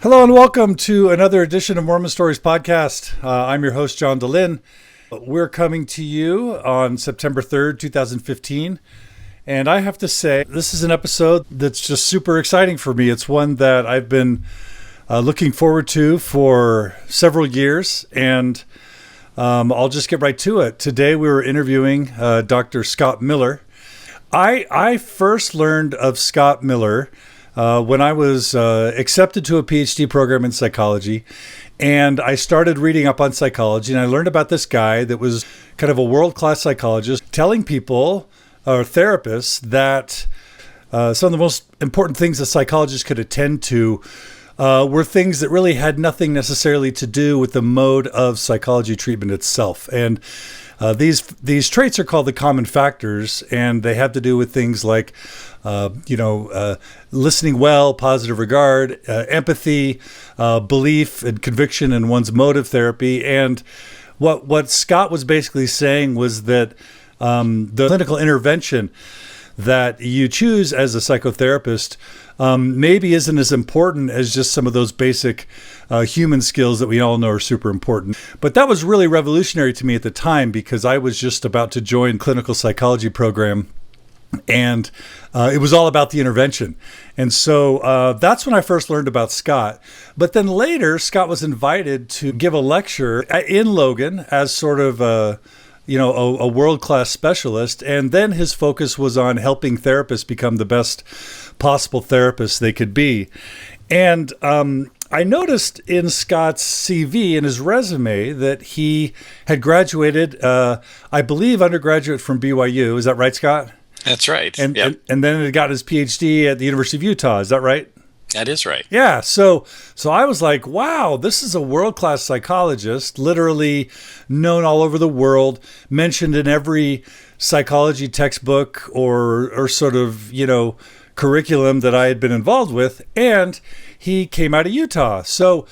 Hello and welcome to another edition of Mormon Stories Podcast. I'm your host, John DeLynn. We're coming to you on September 3rd, 2015. And I have to say, this is an episode that's just super exciting for me. It's one that I've been looking forward to for several years. And I'll just get right to it. Today we were interviewing Dr. Scott Miller. I first learned of Scott Miller when I was accepted to a PhD program in psychology, and I started reading up on psychology, and I learned about this guy that was kind of a world-class psychologist telling people, or therapists, that some of the most important things a psychologist could attend to were things that really had nothing necessarily to do with the mode of psychology treatment itself. And these traits are called the common factors, and they have to do with things like listening well, positive regard, empathy, belief and conviction in one's motive therapy. And what Scott was basically saying was that the clinical intervention that you choose as a psychotherapist maybe isn't as important as just some of those basic human skills that we all know are super important. But that was really revolutionary to me at the time, because I was just about to join clinical psychology program, and it was all about the intervention. And so that's when I first learned about Scott. But then later, Scott was invited to give a lecture in Logan as sort of a world-class specialist. And then his focus was on helping therapists become the best possible therapists they could be. And I noticed in Scott's CV, in his resume, that he had graduated, I believe, undergraduate from BYU. Is that right, Scott? That's right. And, yep. and then he got his PhD at the University of Utah. Is that right? That is right. Yeah. So I was like, wow, this is a world-class psychologist, literally known all over the world, mentioned in every psychology textbook or sort of, curriculum that I had been involved with. And he came out of Utah. So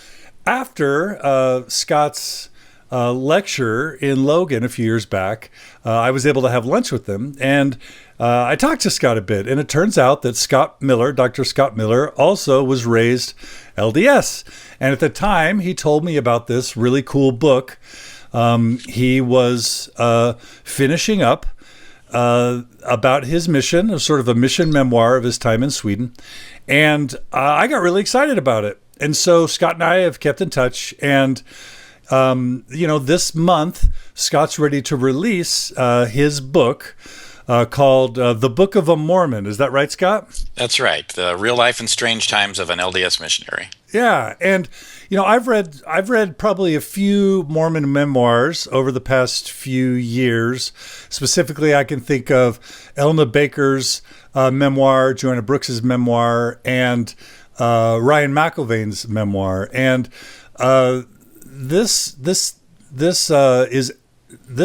after Scott's lecture in Logan a few years back, I was able to have lunch with him, and I talked to Scott a bit, and it turns out that Scott Miller, Dr. Scott Miller, also was raised LDS. And at the time, he told me about this really cool book. He was finishing up about his mission, sort of a mission memoir of his time in Sweden. And I got really excited about it. And so Scott and I have kept in touch, and this month, Scott's ready to release his book called The Book of a Mormon. Is that right, Scott? That's right. The Real Life and Strange Times of an LDS Missionary. Yeah. And, I've read probably a few Mormon memoirs over the past few years. Specifically, I can think of Elna Baker's memoir, Joanna Brooks's memoir, and Ryan McIlvain's memoir. And this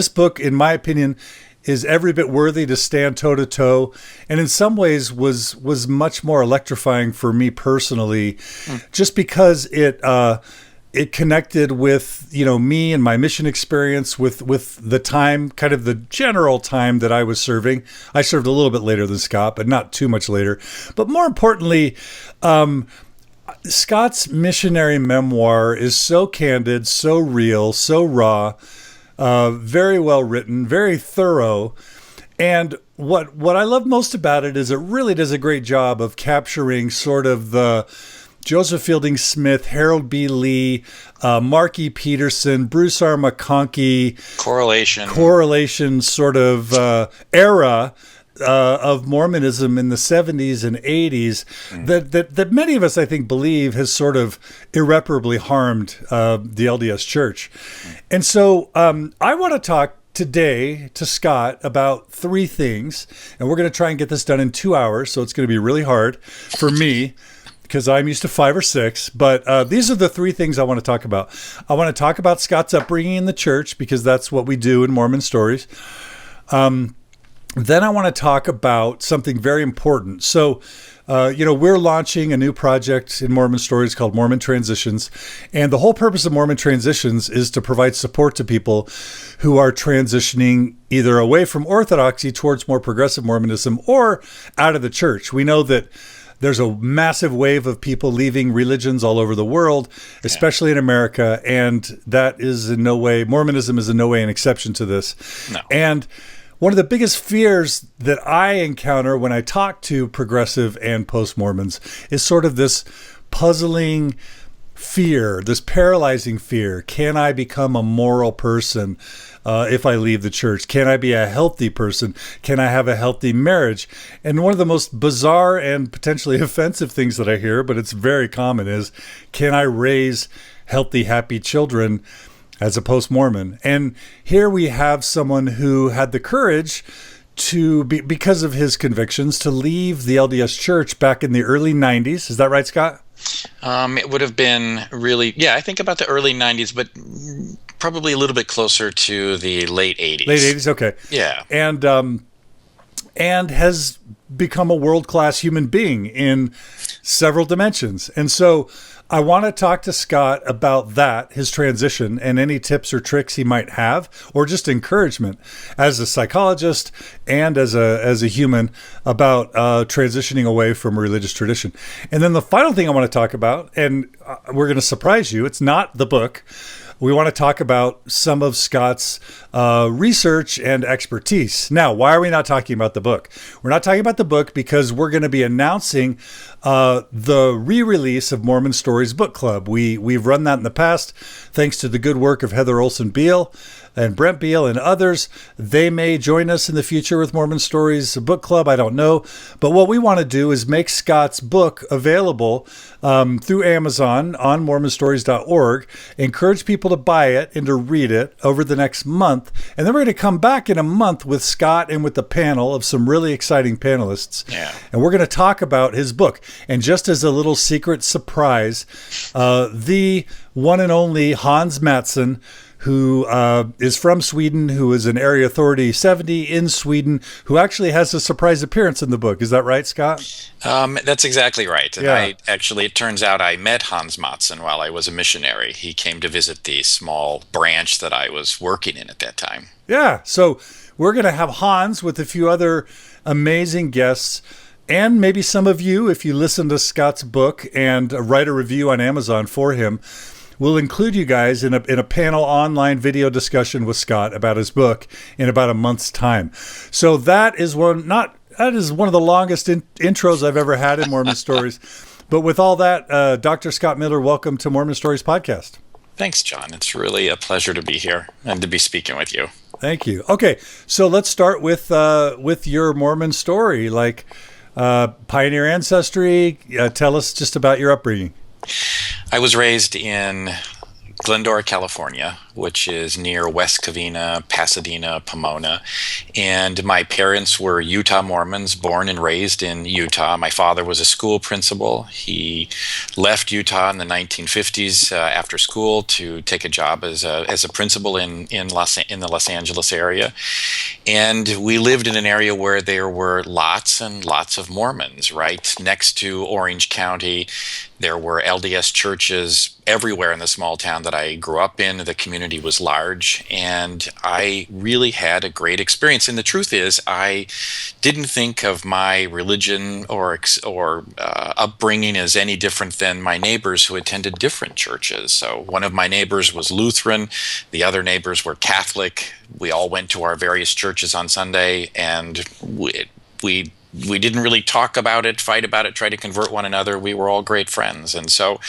book, in my opinion, is every bit worthy to stand toe to toe, and in some ways was much more electrifying for me personally, just because it connected with me and my mission experience with the time, kind of the general time that I was serving. I served a little bit later than Scott, but not too much later. But more importantly, Scott's missionary memoir is so candid, so real, so raw, very well written, very thorough. And what I love most about it is it really does a great job of capturing sort of the Joseph Fielding Smith, Harold B. Lee, Mark E. Peterson, Bruce R. McConkie correlation sort of era of Mormonism in the 70s and 80s that many of us, I think, believe has sort of irreparably harmed the LDS Church. And so I want to talk today to Scott about three things, and we're going to try and get this done in 2 hours, so it's going to be really hard for me because I'm used to 5 or 6, but these are the three things I want to talk about. I want to talk about Scott's upbringing in the church, because that's what we do in Mormon Stories. Then I want to talk about something very important. So, we're launching a new project in Mormon Stories called Mormon Transitions. And the whole purpose of Mormon Transitions is to provide support to people who are transitioning either away from Orthodoxy towards more progressive Mormonism or out of the church. We know that there's a massive wave of people leaving religions all over the world, especially in America. And that is in no way, Mormonism is in no way an exception to this. No. And one of the biggest fears that I encounter when I talk to progressive and post-Mormons is sort of this puzzling fear, this paralyzing fear. Can I become a moral person if I leave the church? Can I be a healthy person? Can I have a healthy marriage? And one of the most bizarre and potentially offensive things that I hear, but it's very common, is can I raise healthy, happy children as a post-Mormon? And here we have someone who had the courage to be, because of his convictions, to leave the LDS Church back in the early 90s. Is that right, Scott? It would have been really, I think about the early 90s, but probably a little bit closer to the late 80s. Late 80s, okay. Yeah. And has become a world-class human being in several dimensions. And so I want to talk to Scott about that, his transition, and any tips or tricks he might have, or just encouragement as a psychologist and as a human about transitioning away from religious tradition. And then the final thing I want to talk about, and we're going to surprise you, it's not the book. We want to talk about some of Scott's research and expertise. Now, why are we not talking about the book? We're not talking about the book because we're going to be announcing the re-release of Mormon Stories Book Club. We've run that in the past, thanks to the good work of Heather Olson Beale and Brent Beale and others. They may join us in the future with Mormon Stories Book Club. I don't know. But what we want to do is make Scott's book available through Amazon on mormonstories.org, encourage people to buy it and to read it over the next month. And then we're going to come back in a month with Scott and with the panel of some really exciting panelists. Yeah. And we're going to talk about his book. And just as a little secret surprise, the one and only Hans Mattsson, who is from Sweden, who is an Area Authority 70 in Sweden, who actually has a surprise appearance in the book. Is that right, Scott? That's exactly right. And Yeah. it turns out I met Hans Mattsson while I was a missionary. He came to visit the small branch that I was working in at that time. Yeah, so we're going to have Hans with a few other amazing guests. And maybe some of you, if you listen to Scott's book and write a review on Amazon for him, we'll include you guys in a panel online video discussion with Scott about his book in about a month's time. So that is one of the longest intros I've ever had in Mormon Stories. But with all that, Dr. Scott Miller, welcome to Mormon Stories Podcast. Thanks, John. It's really a pleasure to be here and to be speaking with you. Thank you. Okay, so let's start with your Mormon story, like pioneer ancestry. Tell us just about your upbringing. I was raised in Glendora, California, which is near West Covina, Pasadena, Pomona. And my parents were Utah Mormons, born and raised in Utah. My father was a school principal. He left Utah in the 1950s after school to take a job as a principal in the Los Angeles area. And we lived in an area where there were lots and lots of Mormons, right next to Orange County. There were LDS churches everywhere in the small town that I grew up in. The community was large, and I really had a great experience. And the truth is, I didn't think of my religion or upbringing as any different than my neighbors who attended different churches. So one of my neighbors was Lutheran, the other neighbors were Catholic. We all went to our various churches on Sunday, and we didn't really talk about it, fight about it, try to convert one another. We were all great friends. And so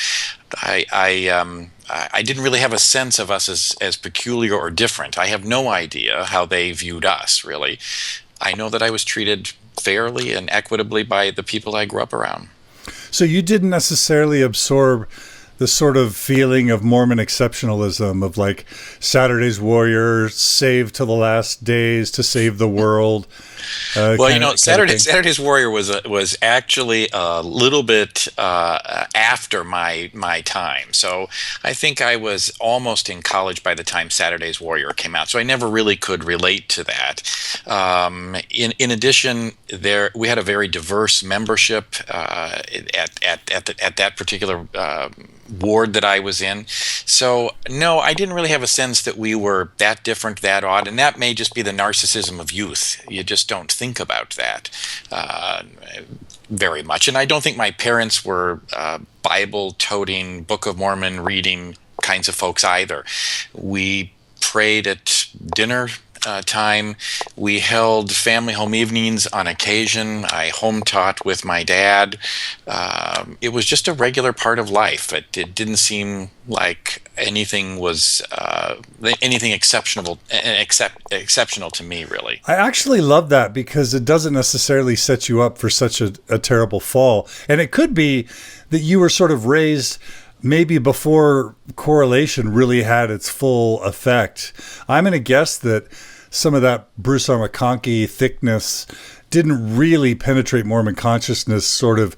I didn't really have a sense of us as peculiar or different. I have no idea how they viewed us, really. I know that I was treated fairly and equitably by the people I grew up around. So you didn't necessarily absorb the sort of feeling of Mormon exceptionalism of like Saturday's warrior, saved to the last days to save the world. Saturday's Warrior was actually a little bit after my time. So I think I was almost in college by the time Saturday's Warrior came out. So I never really could relate to that. In addition, we had a very diverse membership at that particular ward that I was in. So no, I didn't really have a sense that we were that different, that odd, and that may just be the narcissism of youth. You just don't think about that. very much. And I don't think my parents were Bible-toting, Book of Mormon reading kinds of folks either. We prayed at dinner time. We held family home evenings on occasion. I home taught with my dad. It was just a regular part of life. It didn't seem like anything was anything exceptional to me, really. I actually love that because it doesn't necessarily set you up for such a terrible fall. And it could be that you were sort of raised maybe before correlation really had its full effect. I'm going to guess that some of that Bruce R. McConkie thickness didn't really penetrate Mormon consciousness sort of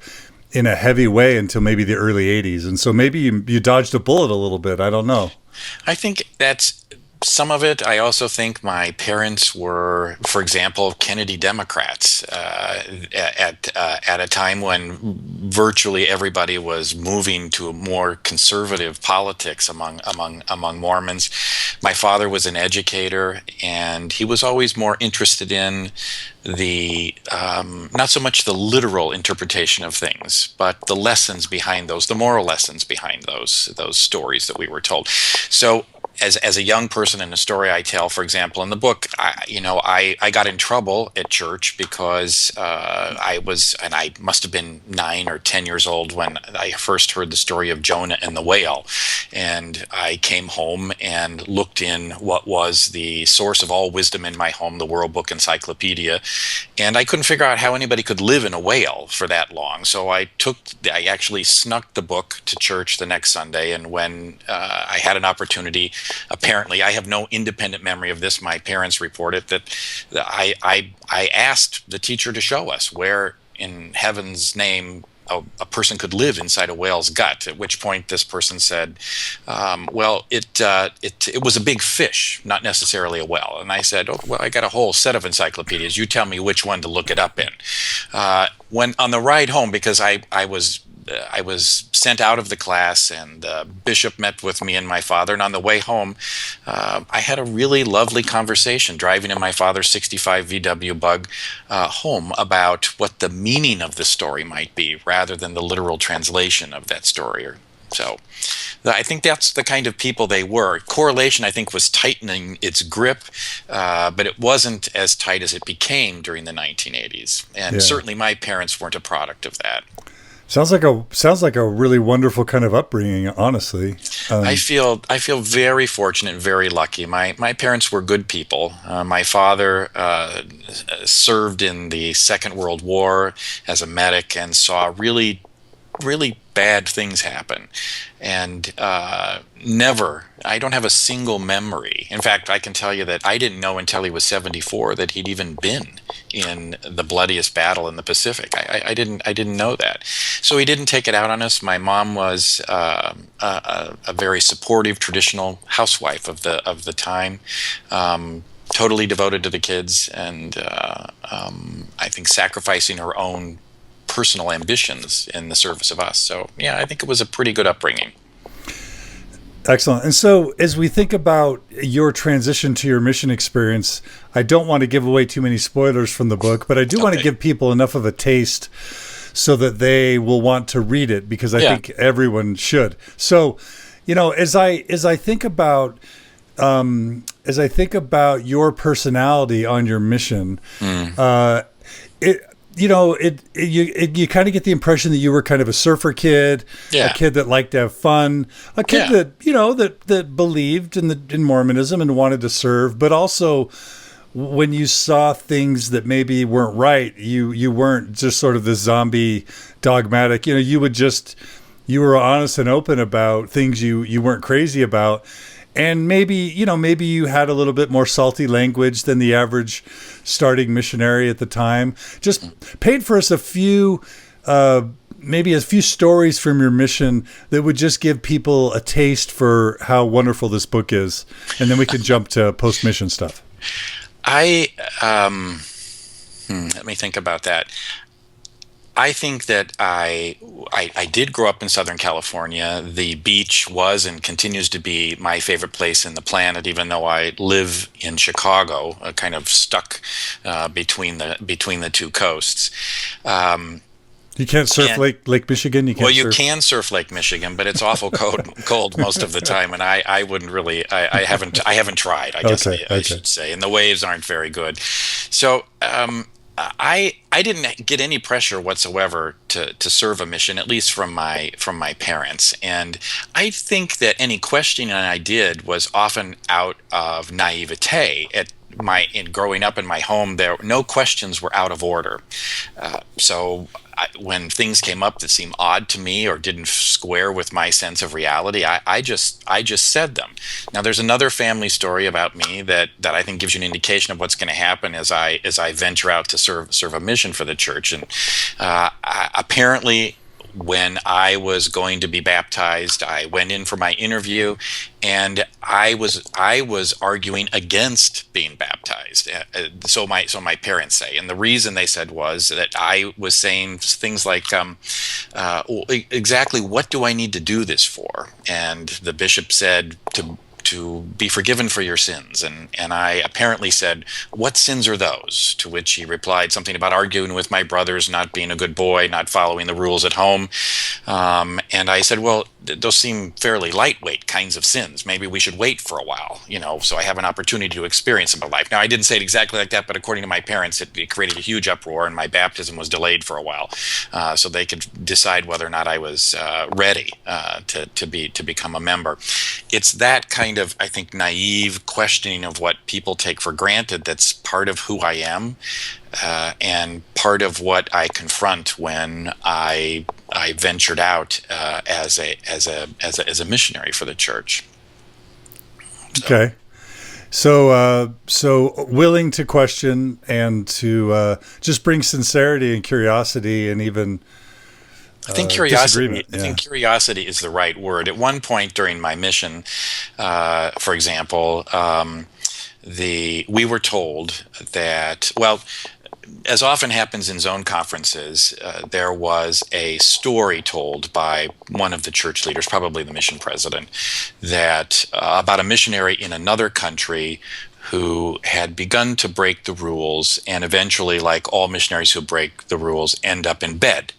in a heavy way until maybe the early 80s. And so maybe you dodged a bullet a little bit. I don't know. I think that's some of it. I also think my parents were, for example, Kennedy Democrats at a time when virtually everybody was moving to a more conservative politics among Mormons. My father was an educator, and he was always more interested in the not so much the literal interpretation of things, but the lessons behind those, the moral lessons behind those stories that we were told. So as a young person, in a story I tell, for example, in the book, I got in trouble at church because I must have been 9 or 10 years old when I first heard the story of Jonah and the whale. And I came home and looked in what was the source of all wisdom in my home, the World Book Encyclopedia, and I couldn't figure out how anybody could live in a whale for that long. So I actually snuck the book to church the next Sunday, and when I had an opportunity, apparently, I have no independent memory of this. My parents reported that I asked the teacher to show us where in heaven's name a person could live inside a whale's gut. At which point, this person said, "Well, it was a big fish, not necessarily a whale." And I said, "Oh, well, I got a whole set of encyclopedias. You tell me which one to look it up in." When on the ride home, because I was sent out of the class, and the bishop met with me and my father. And on the way home, I had a really lovely conversation driving in my father's 65 VW Bug home about what the meaning of the story might be rather than the literal translation of that story. So I think that's the kind of people they were. Correlation, I think, was tightening its grip, but it wasn't as tight as it became during the 1980s. And certainly my parents weren't a product of that. Sounds like a really wonderful kind of upbringing, honestly. I feel very fortunate and very lucky. My parents were good people. My father served in the Second World War as a medic and saw really, really bad things happen. And I don't have a single memory. In fact, I can tell you that I didn't know until he was 74 that he'd even been in the bloodiest battle in the Pacific. I didn't know that. So he didn't take it out on us. My mom was a very supportive, traditional housewife of the time. Totally devoted to the kids, and I think sacrificing her own personal ambitions in the service of us. So, yeah, I think it was a pretty good upbringing. Excellent. And so as we think about your transition to your mission experience, I don't want to give away too many spoilers from the book, but I do want to give people enough of a taste so that they will want to read it, because I think everyone should. So, as I think about your personality on your mission, you kind of get the impression that you were kind of a surfer kid, a kid that liked to have fun, a kid that believed in Mormonism and wanted to serve, but also when you saw things that maybe weren't right, you weren't just sort of the zombie dogmatic. You were honest and open about things you weren't crazy about. And maybe you had a little bit more salty language than the average starting missionary at the time. Just paint for us a few stories from your mission that would just give people a taste for how wonderful this book is. And then we can jump to post-mission stuff. Let me think about that. I think that I did grow up in Southern California. The beach was and continues to be my favorite place in the planet, even though I live in Chicago, kind of stuck between the two coasts. You can't surf Lake Michigan. You can't. Well, you surf. can surf Lake Michigan, but it's awful cold most of the time, and I wouldn't really. I haven't tried. I guess I should say, and the waves aren't very good. So I didn't get any pressure whatsoever to serve a mission, at least from my parents, and I think that any questioning I did was often out of naivete. In growing up in my home, there no questions were out of order. When things came up that seemed odd to me or didn't square with my sense of reality, I just said them. Now, there's another family story about me that I think gives you an indication of what's going to happen as I venture out to serve a mission for the church. And apparently, when I was going to be baptized, I went in for my interview, and I was arguing against being baptized. So my parents say, and the reason they said was that I was saying things like, exactly what do I need to do this for? And the bishop said to be forgiven for your sins. And I apparently said, what sins are those? To which he replied something about arguing with my brothers, not being a good boy, not following the rules at home. And I said, well, those seem fairly lightweight kinds of sins. Maybe we should wait for a while, so I have an opportunity to experience them in life. Now, I didn't say it exactly like that, but according to my parents, it created a huge uproar, and my baptism was delayed for a while, so they could decide whether or not I was ready to become a member. It's that kind of, I think, naive questioning of what people take for granted that's part of who I am, and part of what I confront when I ventured out as a missionary for the church. Okay, so willing to question and to just bring sincerity and curiosity, and even I think curiosity. Yeah. I think curiosity is the right word. At one point during my mission, for example, we were told that, well, as often happens in zone conferences, there was a story told by one of the church leaders, probably the mission president, that about a missionary in another country who had begun to break the rules, and eventually, like all missionaries who break the rules, end up in bed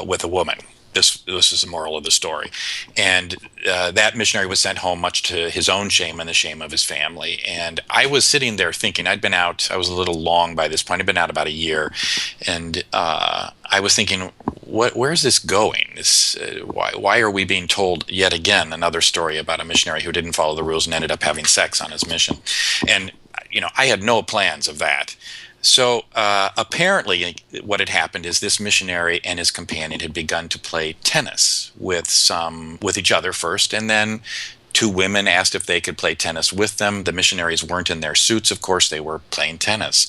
with a woman. This is the moral of the story. And that missionary was sent home, much to his own shame and the shame of his family. And I was sitting there thinking, I was a little long by this point. I'd been out about a year. And I was thinking, where's this going? Why are we being told yet again another story about a missionary who didn't follow the rules and ended up having sex on his mission? And, I had no plans of that. So apparently what had happened is this missionary and his companion had begun to play tennis with each other first, and then two women asked if they could play tennis with them. The missionaries weren't in their suits, of course, they were playing tennis.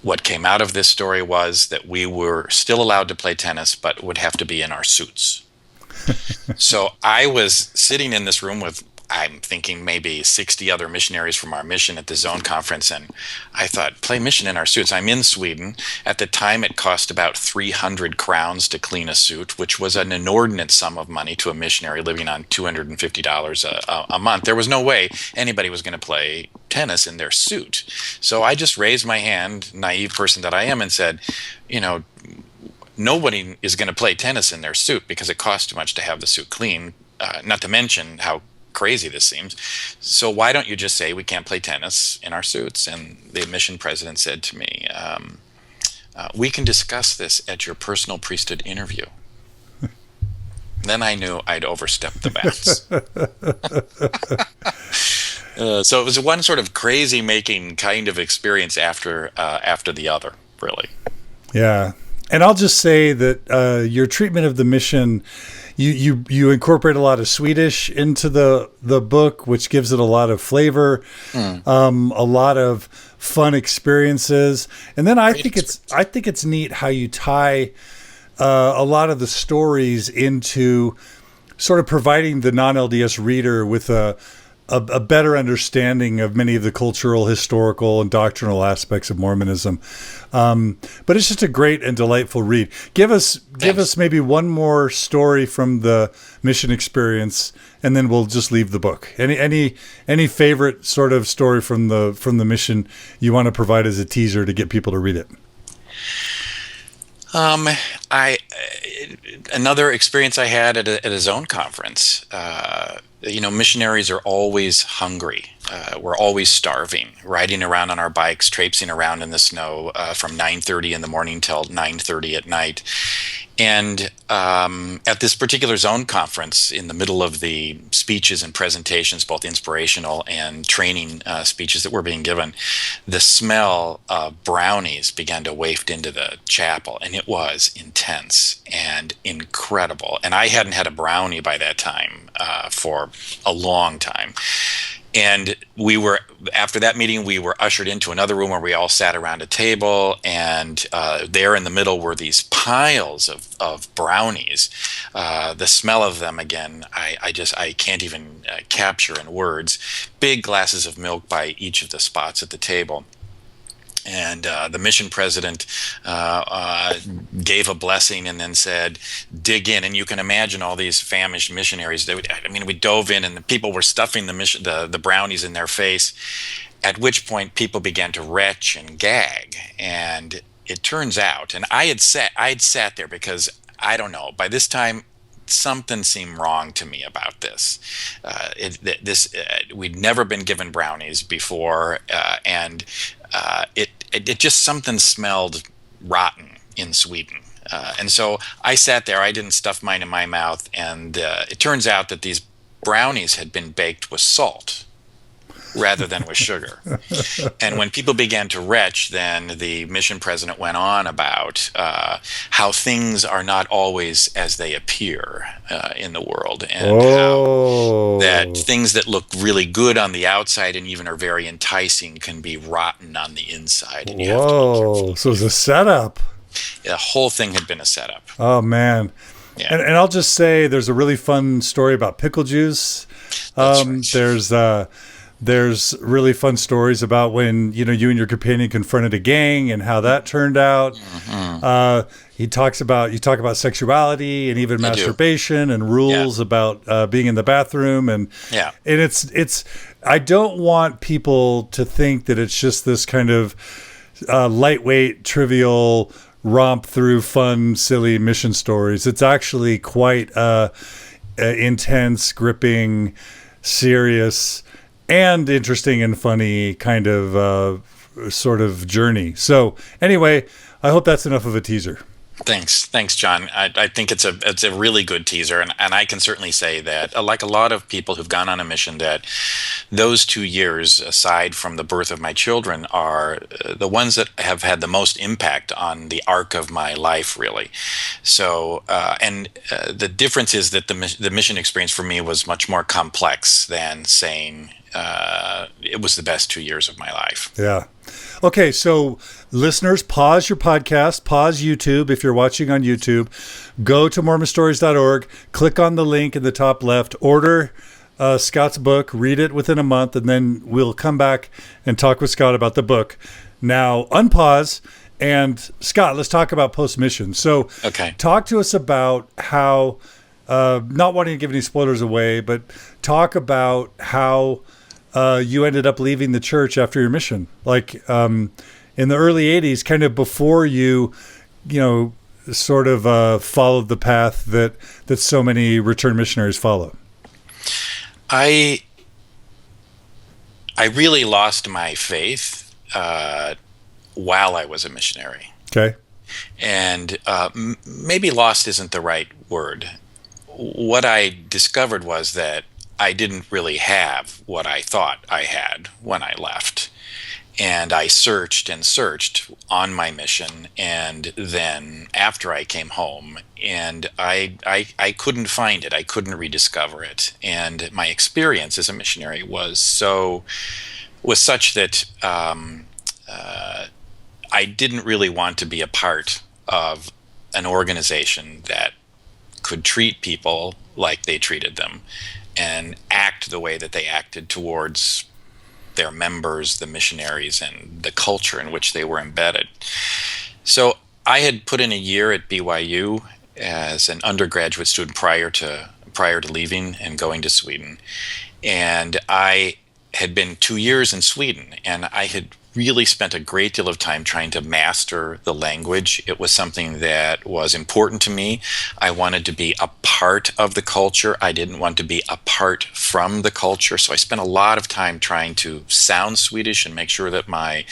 What came out of this story was that we were still allowed to play tennis, but would have to be in our suits. So I was sitting in this room with, I'm thinking, maybe 60 other missionaries from our mission at the zone conference, and I thought, play mission in our suits. I'm in Sweden. At the time, it cost about 300 crowns to clean a suit, which was an inordinate sum of money to a missionary living on $250 a month. There was no way anybody was going to play tennis in their suit. So I just raised my hand, naive person that I am, and said, nobody is going to play tennis in their suit because it costs too much to have the suit clean, not to mention how crazy this seems. So why don't you just say we can't play tennis in our suits? And the mission president said to me, we can discuss this at your personal priesthood interview. Then I knew I'd overstepped the bounds. So it was one sort of crazy making kind of experience after the other, really. Yeah. And I'll just say that your treatment of the mission, you incorporate a lot of Swedish into the book, which gives it a lot of flavor, a lot of fun experiences. And then I think it's neat how you tie a lot of the stories into sort of providing the non-LDS reader with a better understanding of many of the cultural, historical, and doctrinal aspects of Mormonism. But it's just a great and delightful read. Give us maybe one more story from the mission experience, and then we'll just leave the book. Any favorite sort of story from the mission you want to provide as a teaser to get people to read it? Um, I Another experience I had at a zone conference. Missionaries are always hungry. We're always starving, riding around on our bikes, traipsing around in the snow from 9:30 in the morning till 9:30 at night. And at this particular zone conference, in the middle of the speeches and presentations, both inspirational and training speeches that were being given, the smell of brownies began to waft into the chapel, and it was intense and incredible. And I hadn't had a brownie by that time for a long time. And after that meeting, we were ushered into another room where we all sat around a table, and there in the middle were these piles of brownies. The smell of them, again, I can't even capture in words. Big glasses of milk by each of the spots at the table. And the mission president gave a blessing and then said, dig in. And you can imagine all these famished missionaries. We dove in and the people were stuffing the brownies in their face, at which point people began to retch and gag. And it turns out, and I'd sat there because, I don't know, by this time, something seemed wrong to me about this. We'd never been given brownies before, and it just something smelled rotten in Sweden. And so I sat there. I didn't stuff mine in my mouth, and it turns out that these brownies had been baked with salt rather than with sugar. And when people began to retch, then the mission president went on about how things are not always as they appear in the world, and how that things that look really good on the outside and even are very enticing can be rotten on the inside. And Whoa! So it was a setup. The whole thing had been a setup. Oh man! Yeah. And I'll just say, there's a really fun story about pickle juice. Right. There's really fun stories about when you and your companion confronted a gang and how that turned out. Mm-hmm. You talk about sexuality and even masturbation and rules about being in the bathroom and it's I don't want people to think that it's just this kind of lightweight, trivial romp through fun, silly mission stories. It's actually quite intense, gripping, serious, and interesting and funny kind of sort of journey. So anyway, I hope that's enough of a teaser. Thanks, John. I think it's a really good teaser, and I can certainly say that, like a lot of people who've gone on a mission, that those 2 years, aside from the birth of my children, are the ones that have had the most impact on the arc of my life, really. So, the difference is that the mission experience for me was much more complex than saying it was the best 2 years of my life. Yeah. Okay, so listeners, pause your podcast, pause YouTube if you're watching on YouTube, go to mormonstories.org, click on the link in the top left, order Scott's book, read it within a month, and then we'll come back and talk with Scott about the book. Now, unpause, and Scott, let's talk about post-mission. So talk to us about how, not wanting to give any spoilers away, but talk about how you ended up leaving the church after your mission, like in the early 80s, kind of before you sort of followed the path that so many return missionaries follow. I really lost my faith while I was a missionary. Okay. And maybe lost isn't the right word. What I discovered was that I didn't really have what I thought I had when I left. And I searched and searched on my mission, and then after I came home, and I couldn't find it. I couldn't rediscover it. And my experience as a missionary was such that I didn't really want to be a part of an organization that could treat people like they treated them and act the way that they acted towards their members, the missionaries, and the culture in which they were embedded. So I had put in a year at BYU as an undergraduate student prior to leaving and going to Sweden. And I had been 2 years in Sweden, and I had really spent a great deal of time trying to master the language. It was something that was important to me. I wanted to be a part of the culture. I didn't want to be apart from the culture. So I spent a lot of time trying to sound Swedish and make sure that my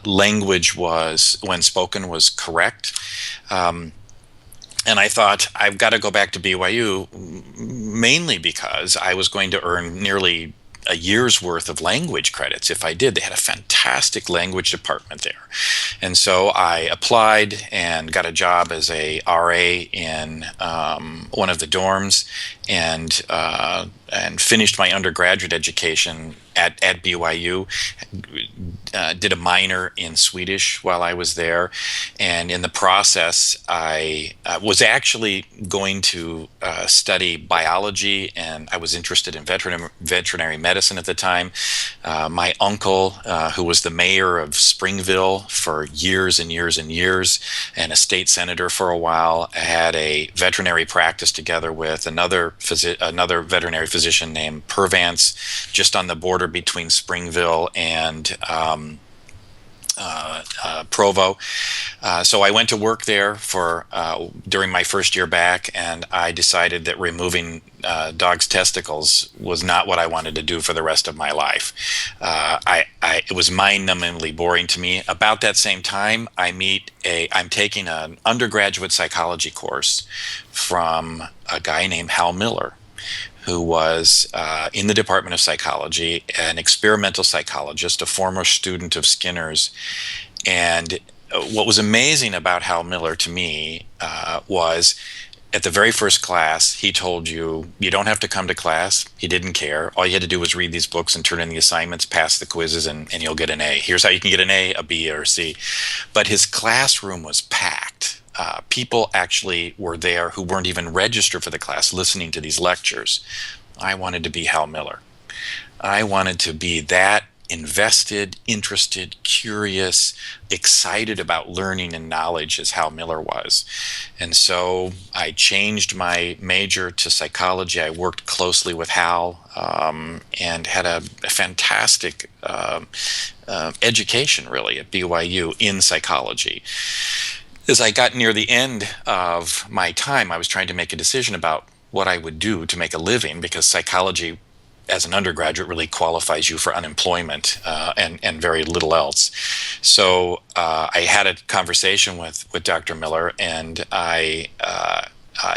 language was, when spoken, was correct. And I thought, I've got to go back to BYU, mainly because I was going to earn nearly a year's worth of language credits if I did. They had a fantastic language department there. And so I applied and got a job as a RA in one of the dorms, and finished my undergraduate education at BYU. Did a minor in Swedish while I was there, and in the process, I was actually going to study biology, and I was interested in veterinary medicine at the time. My uncle, who was the mayor of Springville for years and years and years, and a state senator for a while, had a veterinary practice together with another veterinary physician named Purvance, just on the border between Springville and Provo. So I went to work there for during my first year back, and I decided that removing dogs' testicles was not what I wanted to do for the rest of my life. It was mind-numbingly boring to me. About that same time, I'm taking an undergraduate psychology course from a guy named Hal Miller, who was in the Department of Psychology, an experimental psychologist, a former student of Skinner's. And what was amazing about Hal Miller to me was at the very first class, he told you don't have to come to class. He didn't care. All you had to do was read these books and turn in the assignments, pass the quizzes, and you'll get an A. Here's how you can get an A, a B, or a C. But his classroom was packed. People actually were there who weren't even registered for the class listening to these lectures. I wanted to be Hal Miller. I wanted to be that invested, interested, curious, excited about learning and knowledge as Hal Miller was. And so I changed my major to psychology. I worked closely with Hal and had a fantastic education, really, at BYU in psychology. As I got near the end of my time, I was trying to make a decision about what I would do to make a living, because psychology as an undergraduate really qualifies you for unemployment and very little else. So I had a conversation with Dr. Miller, and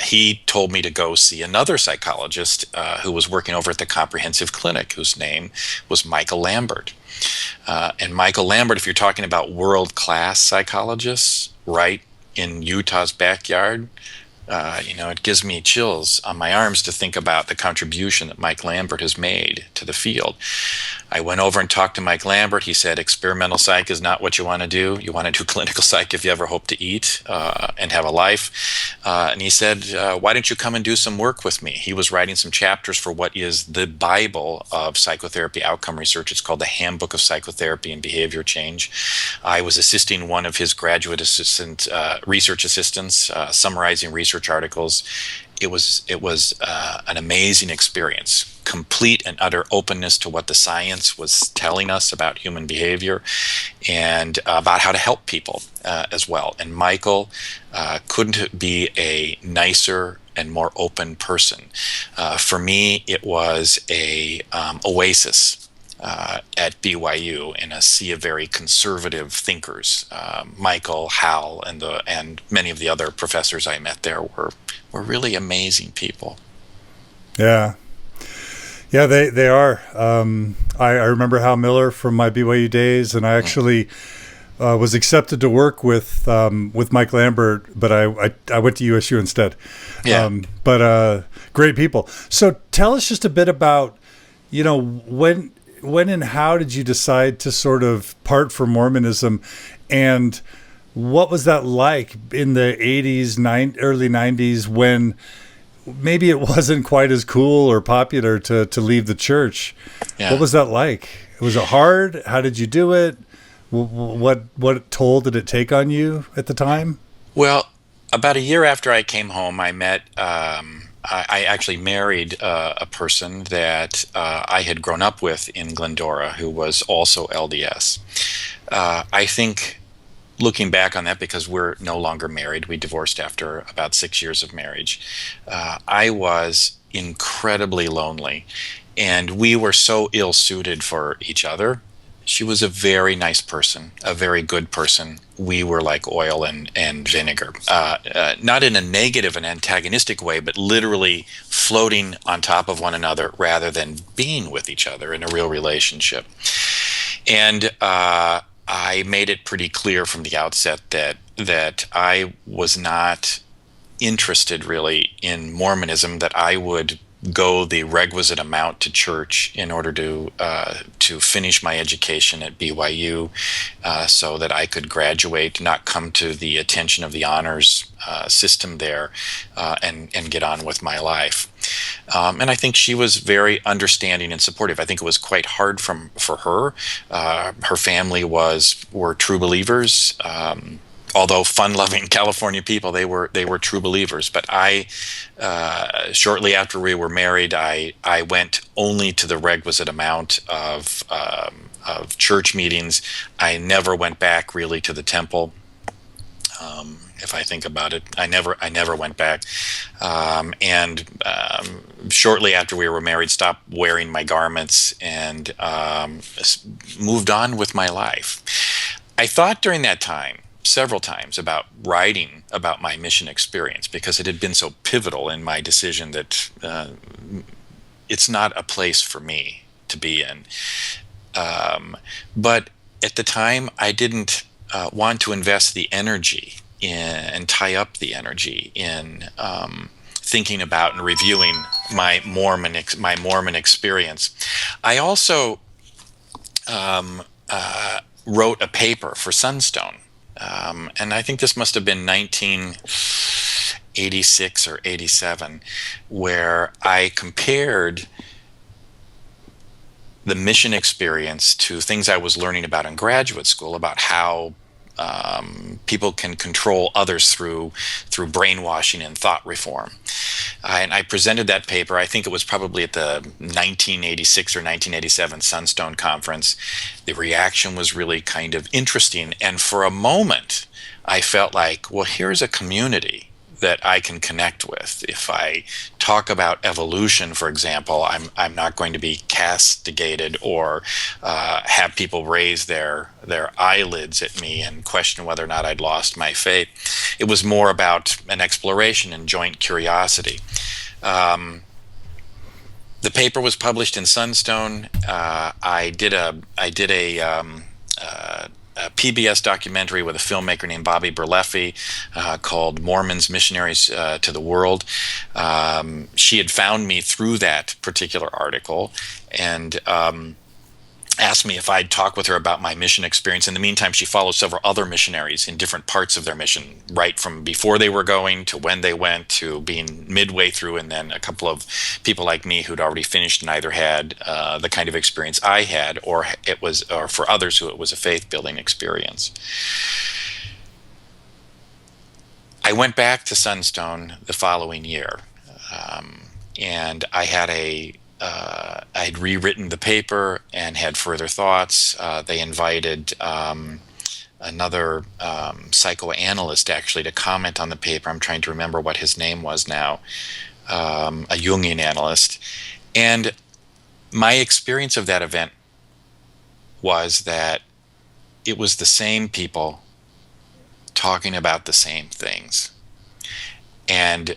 he told me to go see another psychologist who was working over at the Comprehensive Clinic, whose name was Michael Lambert. And Michael Lambert, if you're talking about world-class psychologists, right in Utah's backyard, it gives me chills on my arms to think about the contribution that Mike Lambert has made to the field. I went over and talked to Mike Lambert. He said, experimental psych is not what you want to do. You want to do clinical psych if you ever hope to eat and have a life. And he said, why don't you come and do some work with me? He was writing some chapters for what is the Bible of psychotherapy outcome research. It's called the Handbook of Psychotherapy and Behavior Change. I was assisting one of his graduate research assistants, summarizing research articles. It was an amazing experience. Complete and utter openness to what the science was telling us about human behavior and about how to help people as well. And Michael couldn't be a nicer and more open person. For me, it was a oasis at BYU in a sea of very conservative thinkers. Michael, Hal, and many of the other professors I met there were really amazing people. Yeah. Yeah, they are. I remember Hal Miller from my BYU days, and I actually was accepted to work with Mike Lambert, but I went to USU instead. Yeah. But great people. So tell us just a bit about, when and how did you decide to sort of part from Mormonism, and what was that like in the 80s, early 90s, when maybe it wasn't quite as cool or popular to leave the church? Yeah. What was that like? Was it hard? How did you do it? What toll did it take on you at the time? Well, about a year after I came home, I met I actually married a person that I had grown up with in Glendora who was also LDS. I think looking back on that, because we're no longer married, we divorced after about 6 years of marriage, I was incredibly lonely. And we were so ill suited for each other. She was a very nice person, a very good person. We were like oil and vinegar, not in a negative and antagonistic way, but literally floating on top of one another rather than being with each other in a real relationship. And I made it pretty clear from the outset that I was not interested really in Mormonism, that I would go the requisite amount to church in order to finish my education at BYU, so that I could graduate, not come to the attention of the honors system there, and get on with my life. And I think she was very understanding and supportive. I think it was quite hard for her. Her family were true believers. Although fun-loving California people, they were true believers. But I, shortly after we were married, I went only to the requisite amount of church meetings. I never went back really to the temple. If I think about it, I never went back. And shortly after we were married, stopped wearing my garments and moved on with my life. I thought during that time several times about writing about my mission experience, because it had been so pivotal in my decision that it's not a place for me to be in. But at the time, I didn't want to invest the energy and tie up the energy in thinking about and reviewing my Mormon experience. I also wrote a paper for Sunstone. And I think this must have been 1986 or 87, where I compared the mission experience to things I was learning about in graduate school, about how people can control others through brainwashing and thought reform. And I presented that paper. I think it was probably at the 1986 or 1987 Sunstone Conference. The reaction was really kind of interesting. And for a moment, I felt like, well, here's a community that I can connect with. If I talk about evolution, for example, I'm not going to be castigated or have people raise their eyelids at me and question whether or not I'd lost my faith. It was more about an exploration and joint curiosity. The paper was published in Sunstone. I did a PBS documentary with a filmmaker named Bobby Berleffi called Mormons Missionaries to the World. She had found me through that particular article and asked me if I'd talk with her about my mission experience. In the meantime, she followed several other missionaries in different parts of their mission, right from before they were going to when they went to being midway through, and then a couple of people like me who'd already finished and either had the kind of experience I had, or for others who it was a faith-building experience. I went back to Sunstone the following year, and I had I'd rewritten the paper and had further thoughts. They invited another psychoanalyst actually to comment on the paper. I'm trying to remember what his name was now, a Jungian analyst. And my experience of that event was that it was the same people talking about the same things. And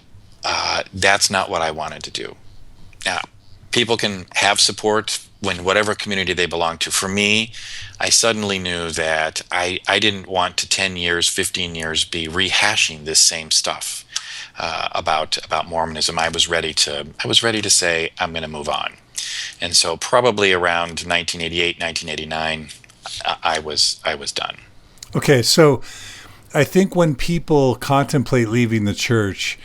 that's not what I wanted to do. Now, people can have support when whatever community they belong to. For me, I suddenly knew that I didn't want to 10 years, 15 years be rehashing this same stuff about Mormonism. I was ready to say I'm going to move on. And so probably around 1988, 1989, I was done. Okay, so I think when people contemplate leaving the church,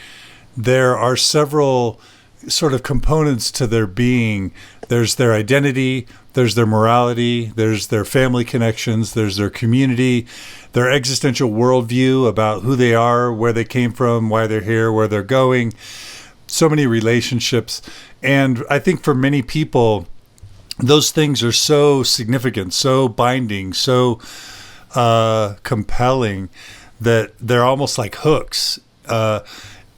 there are several sort of components to their being. There's their identity, there's their morality, there's their family connections, there's their community, their existential worldview about who they are, where they came from, why they're here, where they're going. so many relationships. And I think for many people, those things are so significant, so binding, so compelling that they're almost like hooks.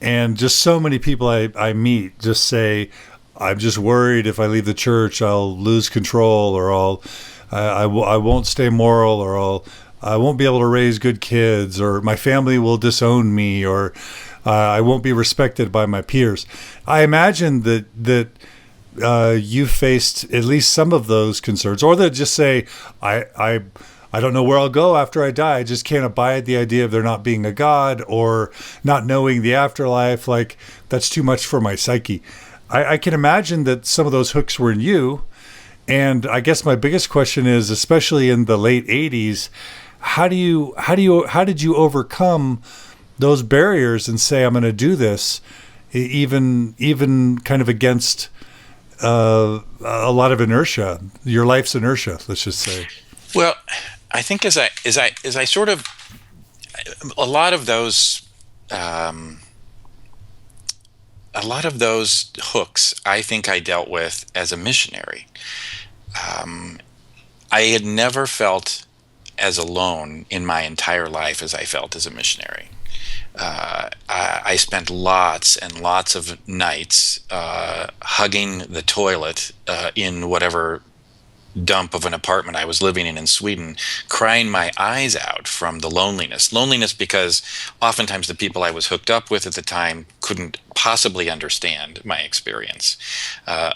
And just so many people I meet just say, I'm just worried if I leave the church, I'll lose control, or I won't stay moral, or I won't be able to raise good kids, or my family will disown me, or I won't be respected by my peers. I imagine that you faced at least some of those concerns, or that just say, I don't know where I'll go after I die. I just can't abide the idea of there not being a God, or not knowing the afterlife. Like, that's too much for my psyche. I can imagine that some of those hooks were in you. And I guess my biggest question is, especially in the late 80s, how did you overcome those barriers and say, I'm going to do this, even kind of against a lot of inertia, your life's inertia, let's just say? Well, I think as I sort of, a lot of those hooks, I think I dealt with as a missionary. I had never felt as alone in my entire life as I felt as a missionary. I spent lots and lots of nights hugging the toilet in whatever dump of an apartment I was living in Sweden, crying my eyes out from the loneliness. Loneliness because oftentimes the people I was hooked up with at the time couldn't possibly understand my experience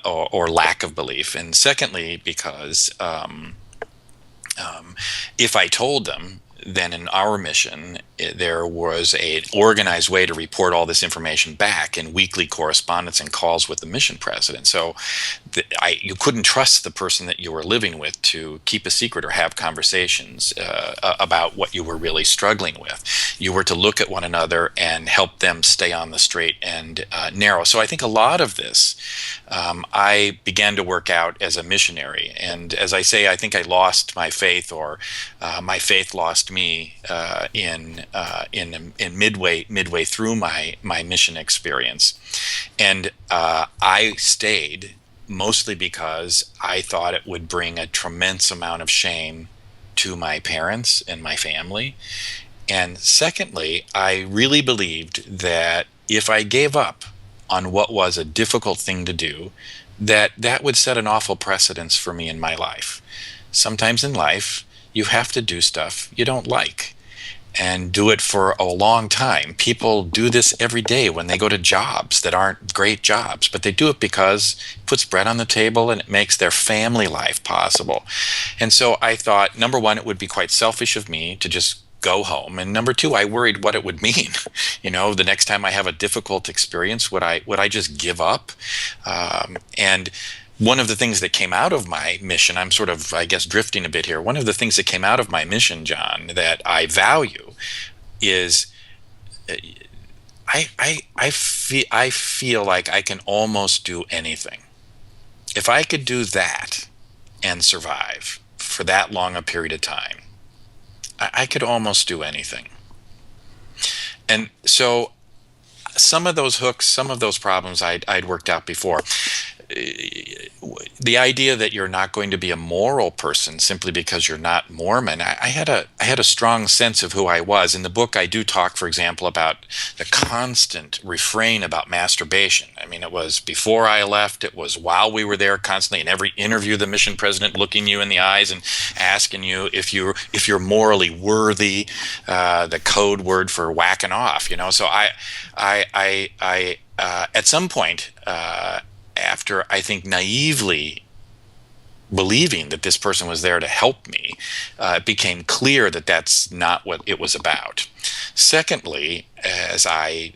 or lack of belief. And secondly, because if I told them, then in our mission, there was an organized way to report all this information back in weekly correspondence and calls with the mission president. So you couldn't trust the person that you were living with to keep a secret or have conversations about what you were really struggling with. You were to look at one another and help them stay on the straight and narrow. So I think a lot of this, I began to work out as a missionary. And as I say, I think I lost my faith, or my faith lost me in midway through my mission experience. And I stayed mostly because I thought it would bring a tremendous amount of shame to my parents and my family. And secondly, I really believed that if I gave up on what was a difficult thing to do, that would set an awful precedence for me in my life. Sometimes in life, you have to do stuff you don't like, and do it for a long time. People do this every day when they go to jobs that aren't great jobs, but they do it because it puts bread on the table and it makes their family life possible. And so I thought, number one, it would be quite selfish of me to just go home, and number two, I worried what it would mean. The next time I have a difficult experience, would I just give up? And one of the things that came out of my mission, I'm sort of, I guess, drifting a bit here. One of the things that came out of my mission, John, that I value is I feel like I can almost do anything. If I could do that and survive for that long a period of time, I could almost do anything. And so some of those hooks, some of those problems I'd worked out before. The idea that you're not going to be a moral person simply because you're not Mormon, I had a strong sense of who I was. In the book, I do talk, for example, about the constant refrain about masturbation. I mean, it was before I left, it was while we were there, constantly in every interview, the mission president looking you in the eyes and asking you if you're morally worthy, the code word for whacking off. So I at some point, after I think naively believing that this person was there to help me, it became clear that that's not what it was about. Secondly, as I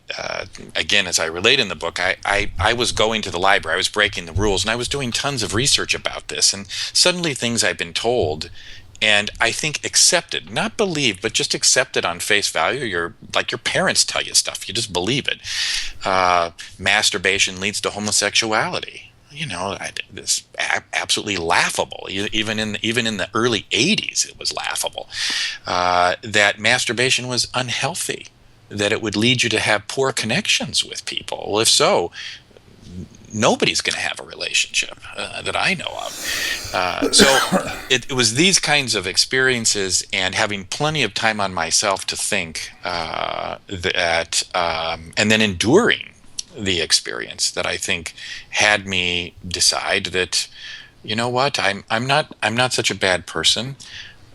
relate in the book, I was going to the library, I was breaking the rules, and I was doing tons of research about this, and suddenly things I've been told and I think accepted, not believed, but just accepted on face value. You're like your parents tell you stuff, you just believe it. Masturbation leads to homosexuality. This absolutely laughable. Even in the early '80s, it was laughable. That masturbation was unhealthy. that it would lead you to have poor connections with people. Well, if so, nobody's going to have a relationship that I know of. So it was these kinds of experiences and having plenty of time on myself to think that, and then enduring the experience that I think had me decide that, you know what, I'm not such a bad person.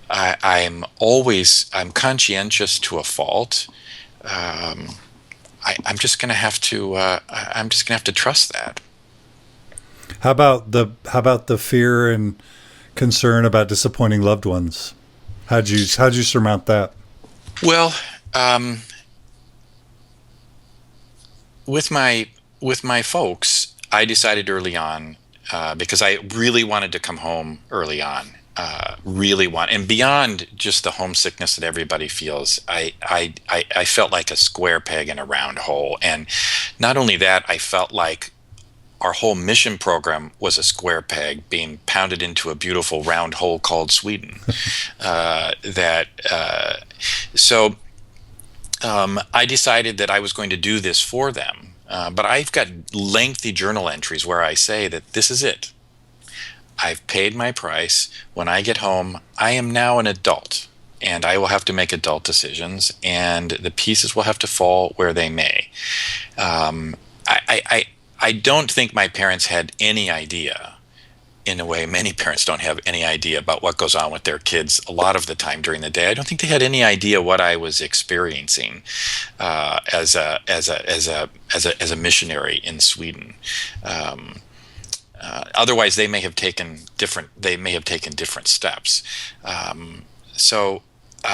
I'm conscientious to a fault. I'm just going to have to trust that. How about the fear and concern about disappointing loved ones? How'd you surmount that? Well, with my folks, I decided early on, because I really wanted to come home early on. And beyond just the homesickness that everybody feels, I felt like a square peg in a round hole. And not only that, I felt like our whole mission program was a square peg being pounded into a beautiful round hole called Sweden. I decided that I was going to do this for them. But I've got lengthy journal entries where I say that this is it. I've paid my price. When I get home, I am now an adult, and I will have to make adult decisions, and the pieces will have to fall where they may. I don't think my parents had any idea. In a way, many parents don't have any idea about what goes on with their kids a lot of the time during the day. I don't think they had any idea what I was experiencing as a missionary in Sweden. Otherwise, they may have taken different steps.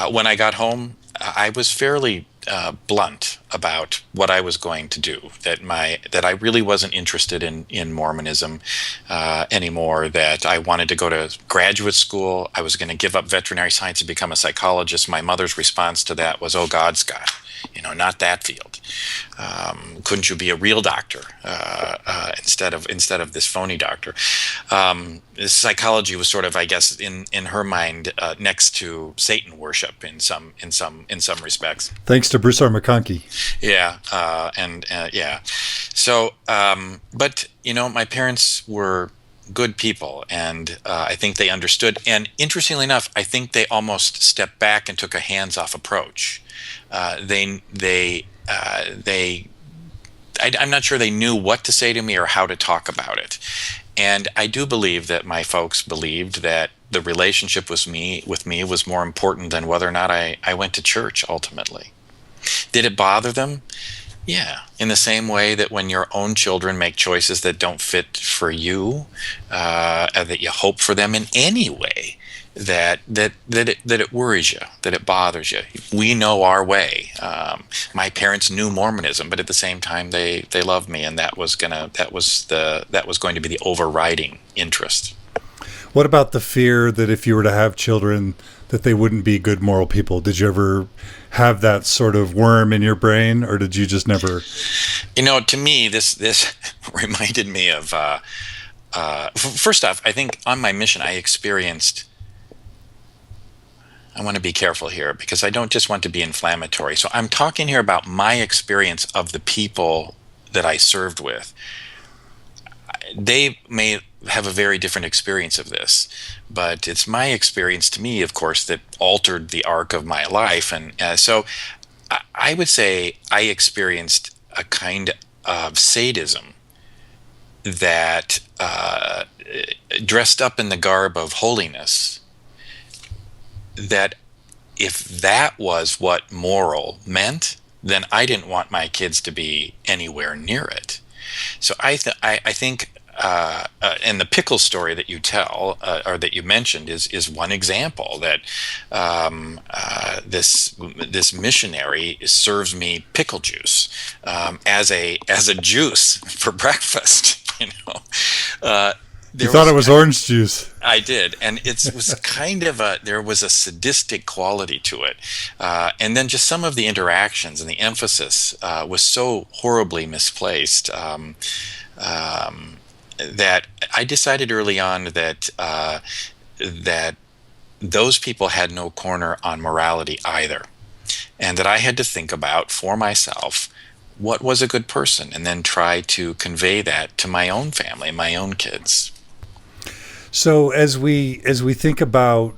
When I got home, I was fairly blunt about what I was going to do. That I really wasn't interested in Mormonism anymore. That I wanted to go to graduate school. I was going to give up veterinary science and become a psychologist. My mother's response to that was, "Oh God, Scott, not that field. Couldn't you be a real doctor instead of this phony doctor?" Psychology was sort of, I guess, in her mind, next to Satan worship in some respects. Thanks to Bruce R. McConkie. Yeah, yeah. So, but my parents were good people, and I think they understood. And interestingly enough, I think they almost stepped back and took a hands-off approach. I'm not sure they knew what to say to me or how to talk about it. And I do believe that my folks believed that the relationship with me was more important than whether or not I went to church ultimately. Did it bother them? Yeah. In the same way that when your own children make choices that don't fit for you, that you hope for them in any way, that it worries you, that it bothers you. We know our way. My parents knew Mormonism, but at the same time, they loved me, and that was going to be the overriding interest. What about the fear that if you were to have children, that they wouldn't be good moral people? Did you ever have that sort of worm in your brain, or did you just never? To me, this reminded me of. First off, I think on my mission, I experienced. I want to be careful here because I don't just want to be inflammatory. So I'm talking here about my experience of the people that I served with. They may have a very different experience of this, but it's my experience to me, of course, that altered the arc of my life. And so I would say I experienced a kind of sadism that dressed up in the garb of holiness, that if that was what moral meant, then I didn't want my kids to be anywhere near it. So I think, and the pickle story that you tell, or that you mentioned, is one example that this missionary serves me pickle juice as a juice for breakfast. You thought it was orange juice. I did, and it was kind of there was a sadistic quality to it, and then just some of the interactions and the emphasis was so horribly misplaced that I decided early on that those people had no corner on morality either. and that I had to think about for myself what was a good person, and then try to convey that to my own family, my own kids. So as we think about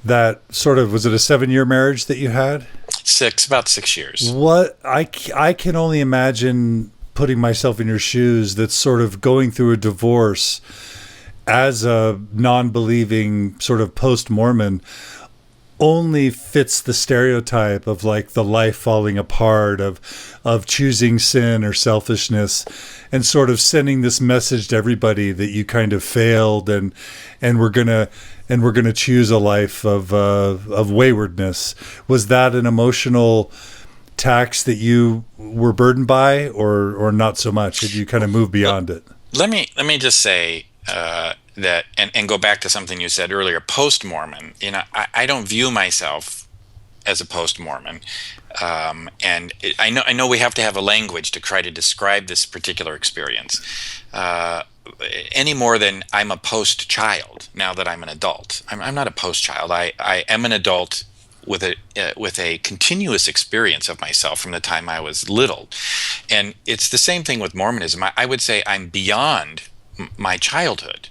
that sort of, was it a 7-year marriage that you had? About 6 years. What I can only imagine putting myself in your shoes, that's sort of going through a divorce as a non-believing sort of post-Mormon, only fits the stereotype of like the life falling apart, of choosing sin or selfishness, and sort of sending this message to everybody that you kind of failed, and we're gonna choose a life of waywardness. Was that an emotional tax that you were burdened by, or not so much? Did you kind of move beyond it? Let me just say that, and go back to something you said earlier. Post-Mormon, I don't view myself as a post-Mormon, and I know we have to have a language to try to describe this particular experience, any more than I'm a post-child now that I'm an adult. I'm not a post-child. I am an adult with a continuous experience of myself from the time I was little, and it's the same thing with Mormonism. I would say I'm beyond my childhood,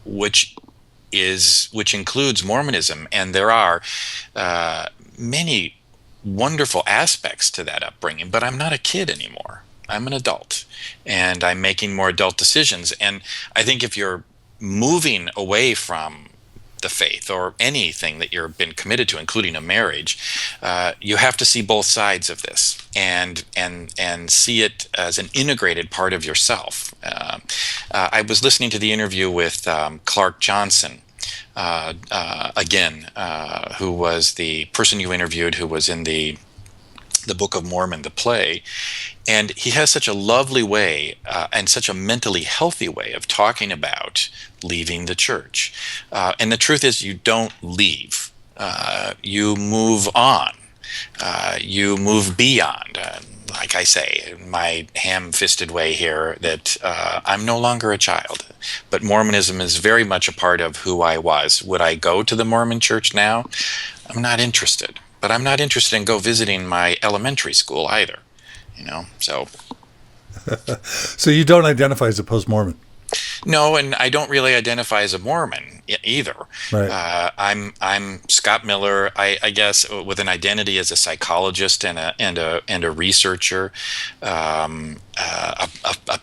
which includes Mormonism, and there are many wonderful aspects to that upbringing. But I'm not a kid anymore. I'm an adult, and I'm making more adult decisions. And I think if you're moving away from the faith or anything that you've been committed to, including a marriage, you have to see both sides of this, and see it as an integrated part of yourself. I was listening to the interview with Clark Johnson again, who was the person you interviewed, who was in the Book of Mormon, the play. And he has such a lovely way and such a mentally healthy way of talking about leaving the church. And the truth is, you don't leave. You move on. You move beyond. Like I say, in my ham-fisted way here, that I'm no longer a child. But Mormonism is very much a part of who I was. Would I go to the Mormon church now? I'm not interested. But I'm not interested in go visiting my elementary school either. So. So you don't identify as a post-Mormon? No, and I don't really identify as a Mormon either. Right. I'm Scott Miller, I guess, with an identity as a psychologist and a researcher, a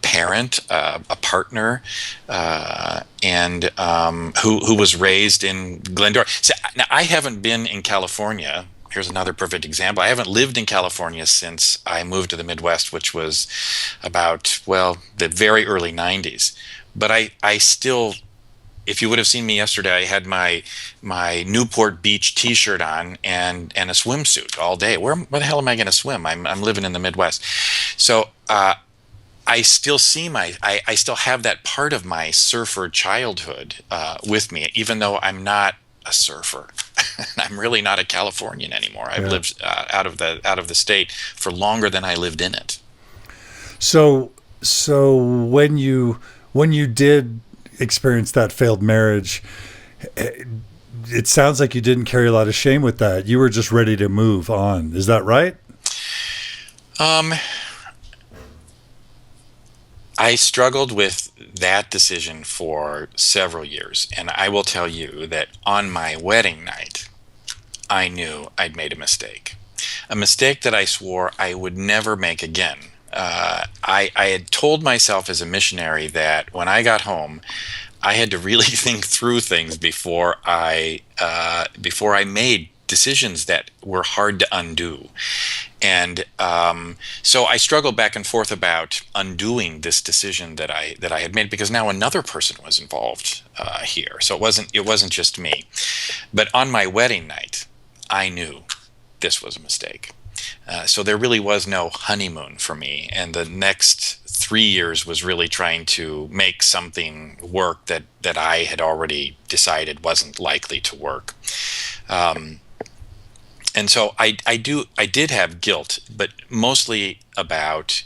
parent, a partner, and who was raised in Glendora. So, now, I haven't been in California. Here's another perfect example. I haven't lived in California since I moved to the Midwest, which was about, the very early 90s. But I still, if you would have seen me yesterday, I had my Newport Beach T-shirt on and a swimsuit all day. Where the hell am I going to swim? I'm living in the Midwest. So I still see I still have that part of my surfer childhood with me, even though I'm not a surfer. I'm really not a Californian anymore. I've lived out of the state for longer than I lived in it. So when you did experience that failed marriage, it sounds like you didn't carry a lot of shame with that. You were just ready to move on. Is that right? I struggled with that decision for several years, and I will tell you that on my wedding night, I knew I'd made a mistake that I swore I would never make again. I had told myself as a missionary that when I got home, I had to really think through things before I made decisions that were hard to undo. And so I struggled back and forth about undoing this decision that I had made, because now another person was involved here. So it wasn't just me. But on my wedding night, I knew this was a mistake. So there really was no honeymoon for me, and the next 3 years was really trying to make something work that I had already decided wasn't likely to work. And so I did have guilt, but mostly about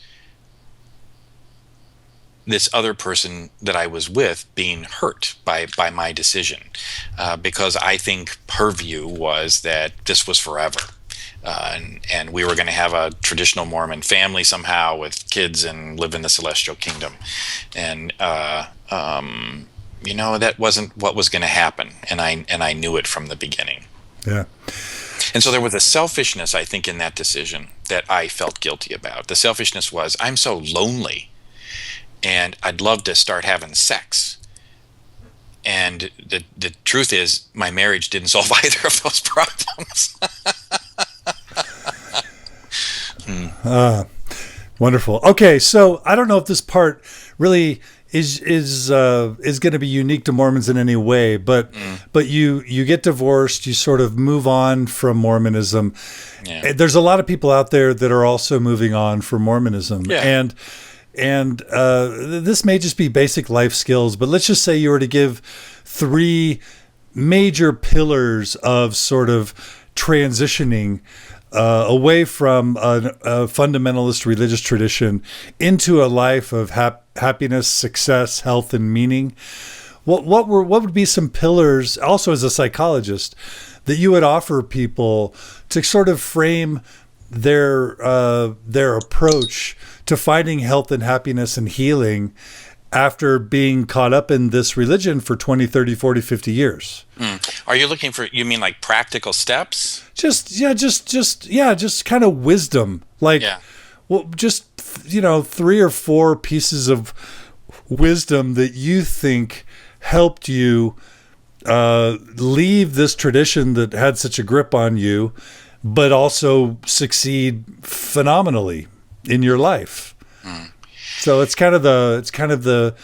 this other person that I was with being hurt by my decision, because I think her view was that this was forever. and we were going to have a traditional Mormon family somehow with kids and live in the celestial kingdom. And that wasn't what was going to happen, and I knew it from the beginning. Yeah. And so there was a selfishness, I think, in that decision that I felt guilty about. The selfishness was, I'm so lonely, and I'd love to start having sex. And the truth is, my marriage didn't solve either of those problems. Wonderful. Okay, so I don't know if this part really is going to be unique to Mormons in any way, but you get divorced, you sort of move on from Mormonism. Yeah. There's a lot of people out there that are also moving on from Mormonism, Yeah. and this may just be basic life skills, but let's just say you were to give 3 major pillars of sort of transitioning away from a fundamentalist religious tradition into a life of happiness, success, health, and meaning. What would be some pillars, also as a psychologist, that you would offer people to sort of frame their approach to finding health and happiness and healing after being caught up in this religion for 20, 30, 40, 50 years? Are you looking for, you mean like practical steps? Just kind of wisdom. Well, just, 3 or 4 pieces of wisdom that you think helped you leave this tradition that had such a grip on you, but also succeed phenomenally in your life. So it's kind of the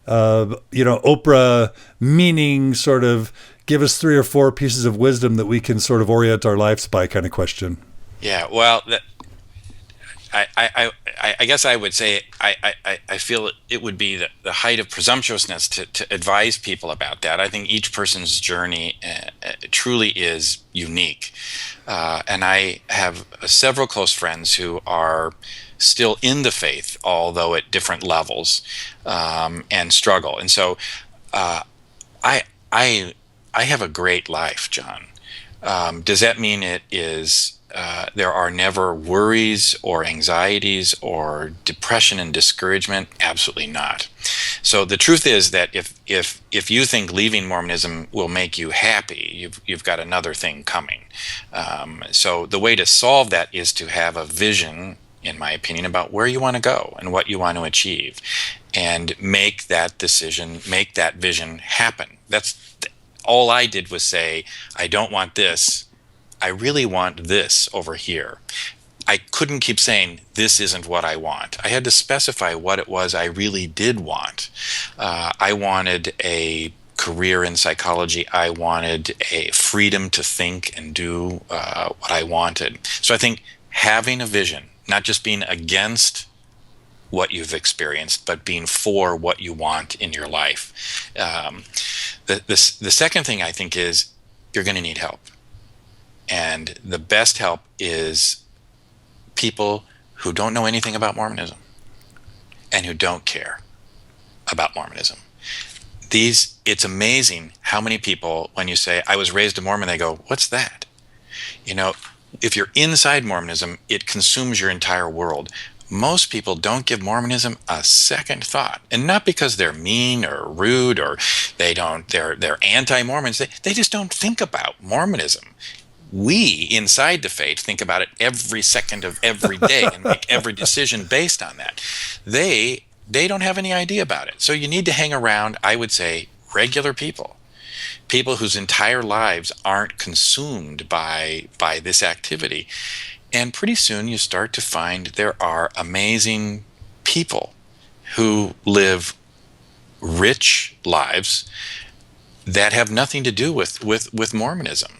Oprah meaning, sort of give us 3 or 4 pieces of wisdom that we can sort of orient our lives by kind of question. Yeah, well, I guess I would say I feel it would be the height of presumptuousness to advise people about that. I think each person's journey truly is unique. And I have several close friends who are still in the faith, although at different levels, and struggle. And so I have a great life, John. Does that mean it is there are never worries or anxieties or depression and discouragement? Absolutely not. So the truth is that if you think leaving Mormonism will make you happy, you've got another thing coming. So the way to solve that is to have a vision, in my opinion, about where you want to go and what you want to achieve, and make that decision, make that vision happen. That's all I did was say, I don't want this. I really want this over here. I couldn't keep saying, this isn't what I want. I had to specify what it was I really did want. I wanted a career in psychology. I wanted a freedom to think and do what I wanted. So I think having a vision, not just being against what you've experienced, but being for what you want in your life. The second thing I think is you're going to need help. And the best help is people who don't know anything about Mormonism and who don't care about Mormonism. It's amazing how many people, when you say, I was raised a Mormon, they go, what's that? If you're inside Mormonism, it consumes your entire world. Most people don't give Mormonism a second thought, and not because they're mean or rude or they're anti-Mormons. They just don't think about Mormonism. We inside the faith think about it every second of every day and make every decision based on that. They don't have any idea about it. So you need to hang around, I would say, regular people whose entire lives aren't consumed by this activity. And pretty soon you start to find there are amazing people who live rich lives that have nothing to do with Mormonism.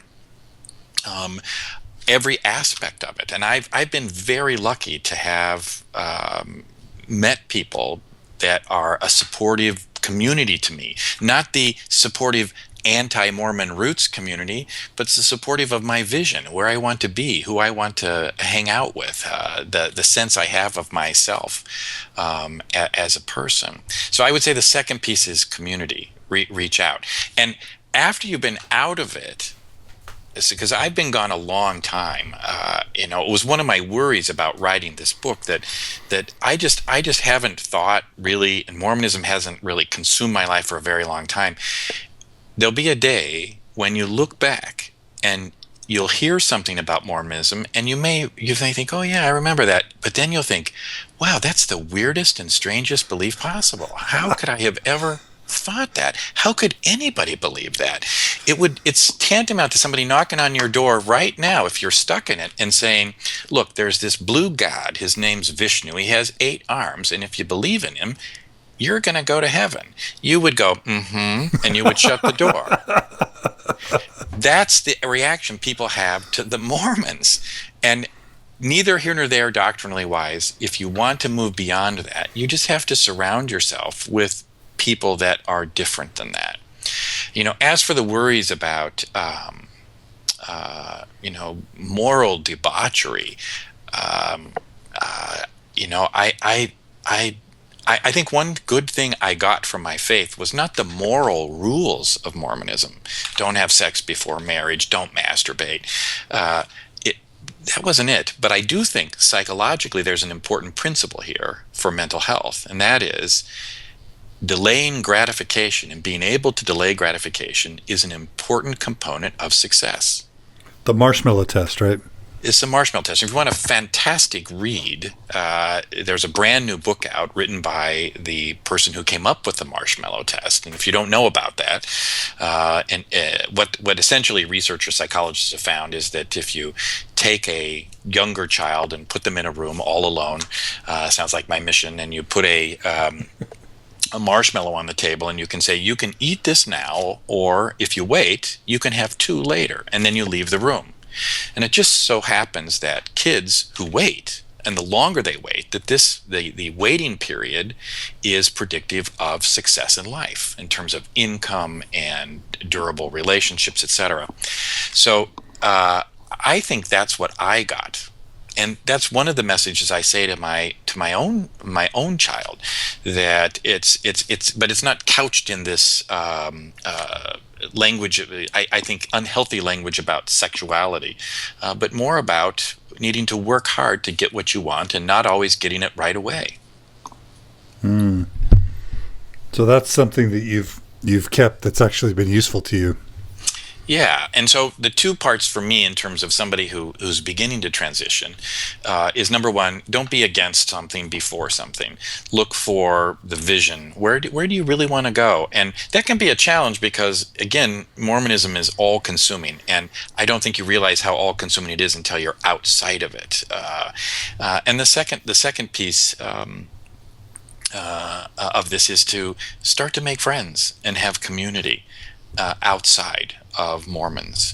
Every aspect of it. And I've been very lucky to have met people that are a supportive community to me. Not the supportive anti-Mormon roots community, but it's the supportive of my vision, where I want to be, who I want to hang out with, the sense I have of myself as a person. So I would say the second piece is community. Reach out. And after you've been out of it, because I've been gone a long time. It was one of my worries about writing this book that I just haven't thought really, and Mormonism hasn't really consumed my life for a very long time. There'll be a day when you look back and you'll hear something about Mormonism, and you may think, oh yeah, I remember that, but then you'll think, wow, that's the weirdest and strangest belief possible. How could I have ever thought that? How could anybody believe that? It's tantamount to somebody knocking on your door right now, if you're stuck in it, and saying, look, there's this blue god, his name's Vishnu, he has 8 arms, and if you believe in him, you're going to go to heaven. You would go, and you would shut the door. That's the reaction people have to the Mormons. And neither here nor there doctrinally wise, if you want to move beyond that, you just have to surround yourself with people that are different than that. As for the worries about, moral debauchery, I think one good thing I got from my faith was not the moral rules of Mormonism. Don't have sex before marriage. Don't masturbate. That wasn't it. But I do think psychologically there's an important principle here for mental health, and that is delaying gratification, and being able to delay gratification is an important component of success. The Marshmallow Test, right? It's the Marshmallow Test. If you want a fantastic read, there's a brand new book out written by the person who came up with the Marshmallow Test. And if you don't know about that, what essentially researchers, psychologists have found is that if you take a younger child and put them in a room all alone, sounds like my mission, and you put a marshmallow on the table, and you can say, you can eat this now, or if you wait, you can have 2 later, and then you leave the room. And it just so happens that kids who wait, and the longer they wait, that the waiting period is predictive of success in life in terms of income and durable relationships, etc. So I think that's what I got. And that's one of the messages I say to my own child, that but it's not couched in this language, I think unhealthy language about sexuality, but more about needing to work hard to get what you want and not always getting it right away. So that's something that you've kept that's actually been useful to you. Yeah, and so the 2 parts for me in terms of somebody who's beginning to transition is, number 1, don't be against something before something. Look for the vision. Where do you really want to go? And that can be a challenge because, again, Mormonism is all-consuming, and I don't think you realize how all-consuming it is until you're outside of it. And the second piece of this is to start to make friends and have community outside of Mormons.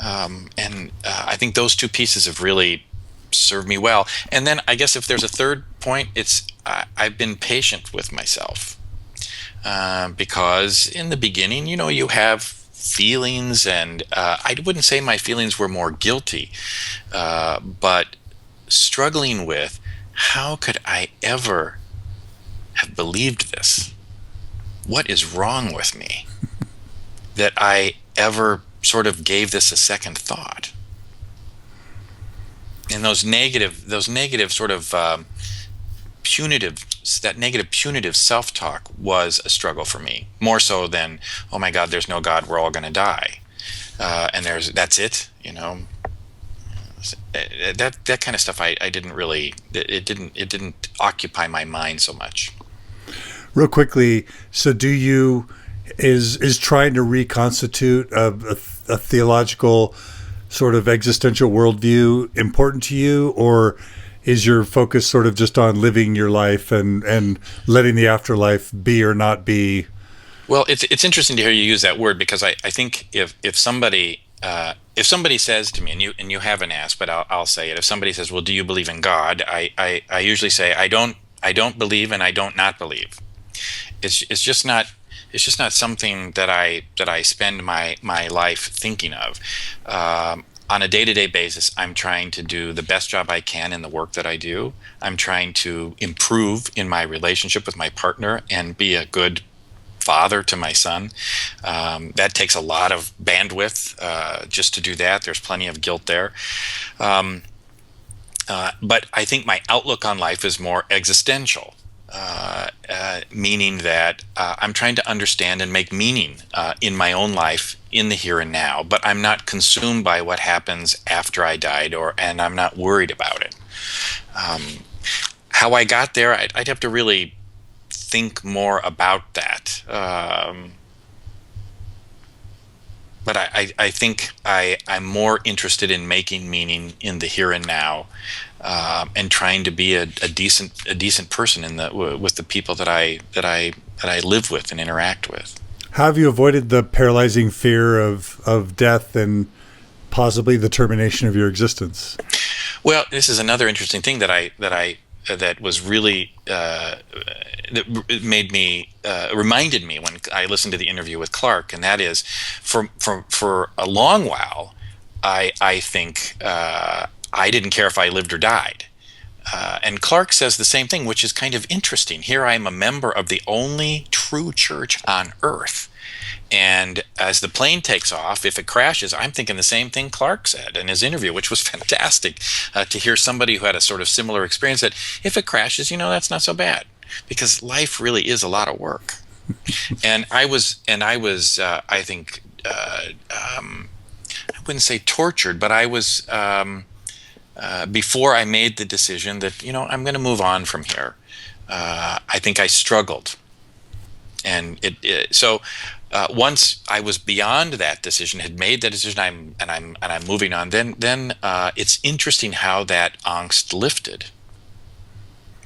I think those 2 pieces have really served me well. And then I guess if there's a third point, it's I've been patient with myself. Because in the beginning, you have feelings, and I wouldn't say my feelings were more guilty, but struggling with, how could I ever have believed this? What is wrong with me that I ever sort of gave this a second thought? And those negative sort of negative punitive self-talk was a struggle for me, more so than, oh my God, there's no God, we're all going to die, and that's it. That kind of stuff I didn't really, it didn't occupy my mind so much. Real quickly, so is trying to reconstitute a theological sort of existential worldview important to you, or is your focus sort of just on living your life and letting the afterlife be or not be? Well, it's interesting to hear you use that word, because I think if somebody says to me, and you haven't asked, but I'll say it. If somebody says, well, do you believe in God? I usually say, I don't believe, and I don't not believe. It's just not something that I spend my life thinking of. On a day-to-day basis, I'm trying to do the best job I can in the work that I do. I'm trying to improve in my relationship with my partner and be a good father to my son. That takes a lot of bandwidth just to do that. There's plenty of guilt there. But I think my outlook on life is more existential, meaning that I'm trying to understand and make meaning in my own life in the here and now, but I'm not consumed by what happens after I died, and I'm not worried about it. How I got there, I'd have to really think more about that. But I think I'm more interested in making meaning in the here and now, and trying to be a decent person with the people that I live with and interact with. How have you avoided the paralyzing fear of death and possibly the termination of your existence? Well, this is another interesting thing that was really that made me reminded me when I listened to the interview with Clark, and that is for a long while I think I didn't care if I lived or died, and Clark says the same thing, which is kind of interesting. Here I am, a member of the only true church on earth, and as the plane takes off, if it crashes, I'm thinking the same thing Clark said in his interview, which was fantastic to hear somebody who had a sort of similar experience, that if it crashes, that's not so bad, because life really is a lot of work. and I was I think I wouldn't say tortured, but I was before I made the decision that I'm going to move on from here. I think I struggled, and so once I was beyond that decision, had made that decision, I'm moving on. Then it's interesting how that angst lifted,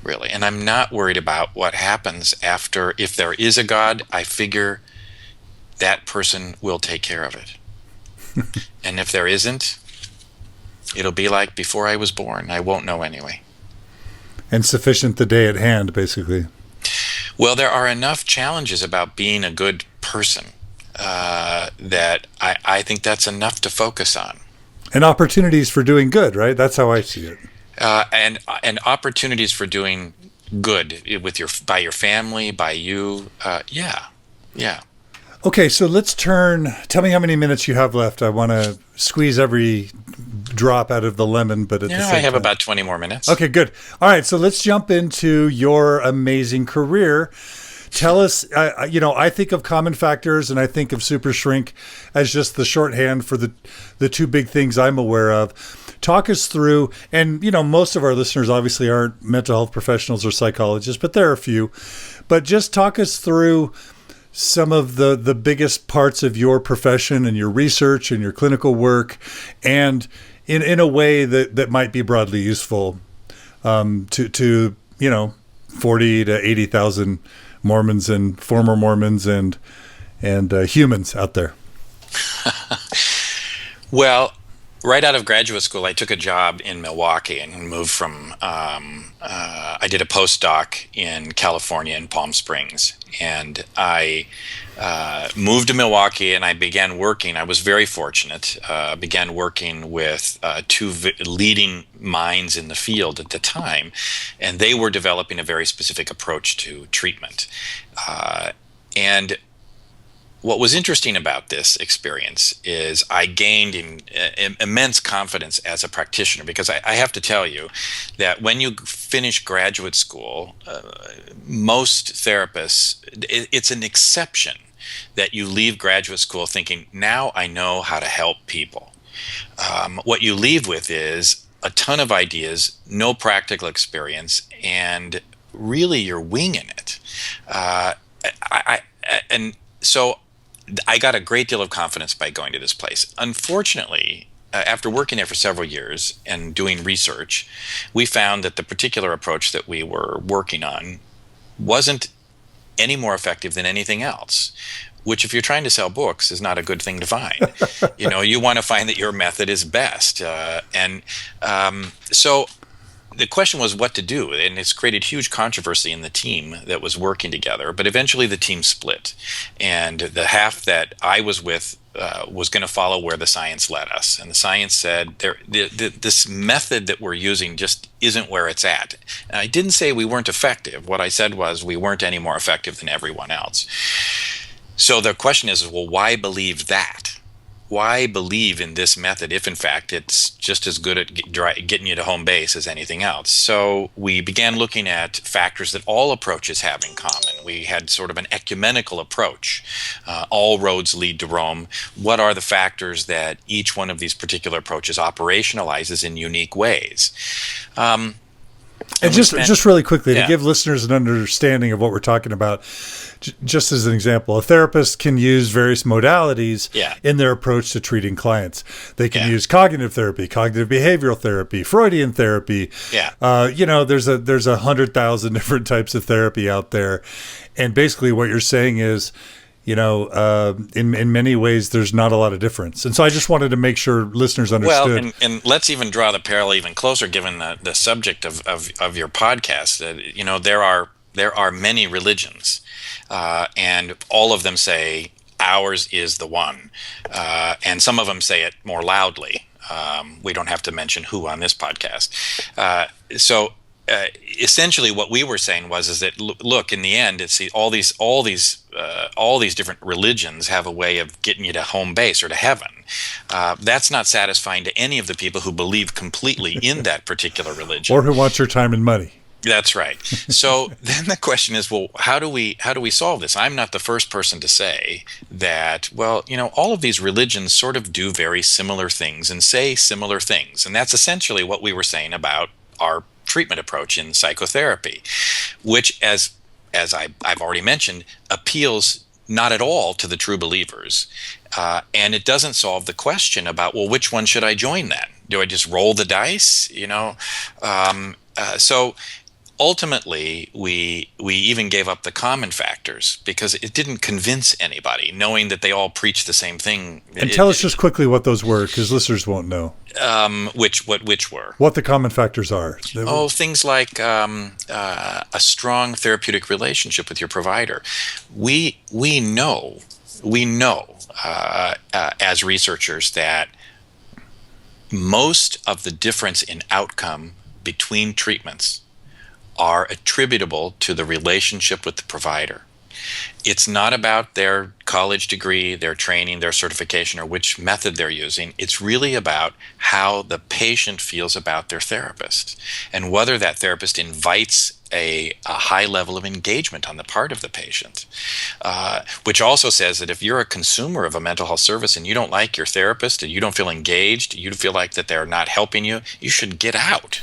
really. And I'm not worried about what happens after. If there is a God, I figure that person will take care of it. And if there isn't, it'll be like before I was born. I won't know anyway. And sufficient the day at hand, basically. Well, there are enough challenges about being a good person that I think that's enough to focus on. And opportunities for doing good, right? That's how I see it. And opportunities for doing good by your family, by you. Yeah. Okay, so let's tell me how many minutes you have left. I want to squeeze every drop out of the lemon, but I have about 20 more minutes. Okay, good. All right, so let's jump into your amazing career. Tell us, I think of Common Factors and I think of Super Shrink as just the shorthand for the two big things I'm aware of. Talk us through, and most of our listeners obviously aren't mental health professionals or psychologists, but there are a few. But just talk us through some of the biggest parts of your profession and your research and your clinical work, and in a way that might be broadly useful to 40 to 80,000 Mormons and former Mormons and humans out there. Well, right out of graduate school, I took a job in Milwaukee and moved from. I did a postdoc in California in Palm Springs, and I moved to Milwaukee and I began working. I was very fortunate. Began working with two leading minds in the field at the time, and they were developing a very specific approach to treatment. And what was interesting about this experience is I gained immense confidence as a practitioner, because I have to tell you that when you finish graduate school, most therapists, it's an exception that you leave graduate school thinking, now I know how to help people. What you leave with is a ton of ideas, no practical experience, and really you're winging it. And so I got a great deal of confidence by going to this place. Unfortunately, after working there for several years and doing research, we found that the particular approach that we were working on wasn't any more effective than anything else, which, if you're trying to sell books, is not a good thing to find. You want to find that your method is best. So the question was what to do, and it's created huge controversy in the team that was working together. But eventually the team split, and the half that I was with was going to follow where the science led us. And the science said this method that we're using just isn't where it's at. And I didn't say we weren't effective. What I said was we weren't any more effective than everyone else. So the question is, well, why believe that? Why believe in this method if, in fact, it's just as good at getting you to home base as anything else? So we began looking at factors that all approaches have in common. We had sort of an ecumenical approach. All roads lead to Rome. What are the factors that each one of these particular approaches operationalizes in unique ways? And just really quickly, to Yeah. give listeners an understanding of what we're talking about, just as an example, a therapist can use various modalities Yeah. in their approach to treating clients. They can Yeah. use cognitive therapy, cognitive behavioral therapy, Freudian therapy. Yeah. There's 100,000 different types of therapy out there, and basically what you're saying is, in many ways, there's not a lot of difference. And so I just wanted to make sure listeners understood. Well, and let's even draw the parallel even closer, given the subject of your podcast. There are many religions, and all of them say ours is the one, and some of them say it more loudly. We don't have to mention who on this podcast. So essentially, what we were saying is that look, in the end, it's all these different religions have a way of getting you to home base or to heaven. That's not satisfying to any of the people who believe completely in that particular religion, or who wants your time and money. That's right. So then the question is, well, how do we solve this? I'm not the first person to say that, well, all of these religions sort of do very similar things and say similar things. And that's essentially what we were saying about our treatment approach in psychotherapy, which, as I've already mentioned, appeals not at all to the true believers. And it doesn't solve the question about, well, which one should I join then? Do I just roll the dice? So ultimately, we even gave up the common factors because it didn't convince anybody, knowing that they all preach the same thing. And tell us just quickly what those were, because listeners won't know. Which were? What the common factors are. Things like a strong therapeutic relationship with your provider. We know as researchers that most of the difference in outcome between treatments are attributable to the relationship with the provider. It's not about their college degree, their training, their certification, or which method they're using. It's really about how the patient feels about their therapist and whether that therapist invites a high level of engagement on the part of the patient, which also says that if you're a consumer of a mental health service and you don't like your therapist and you don't feel engaged, you feel like that they're not helping you, you should get out.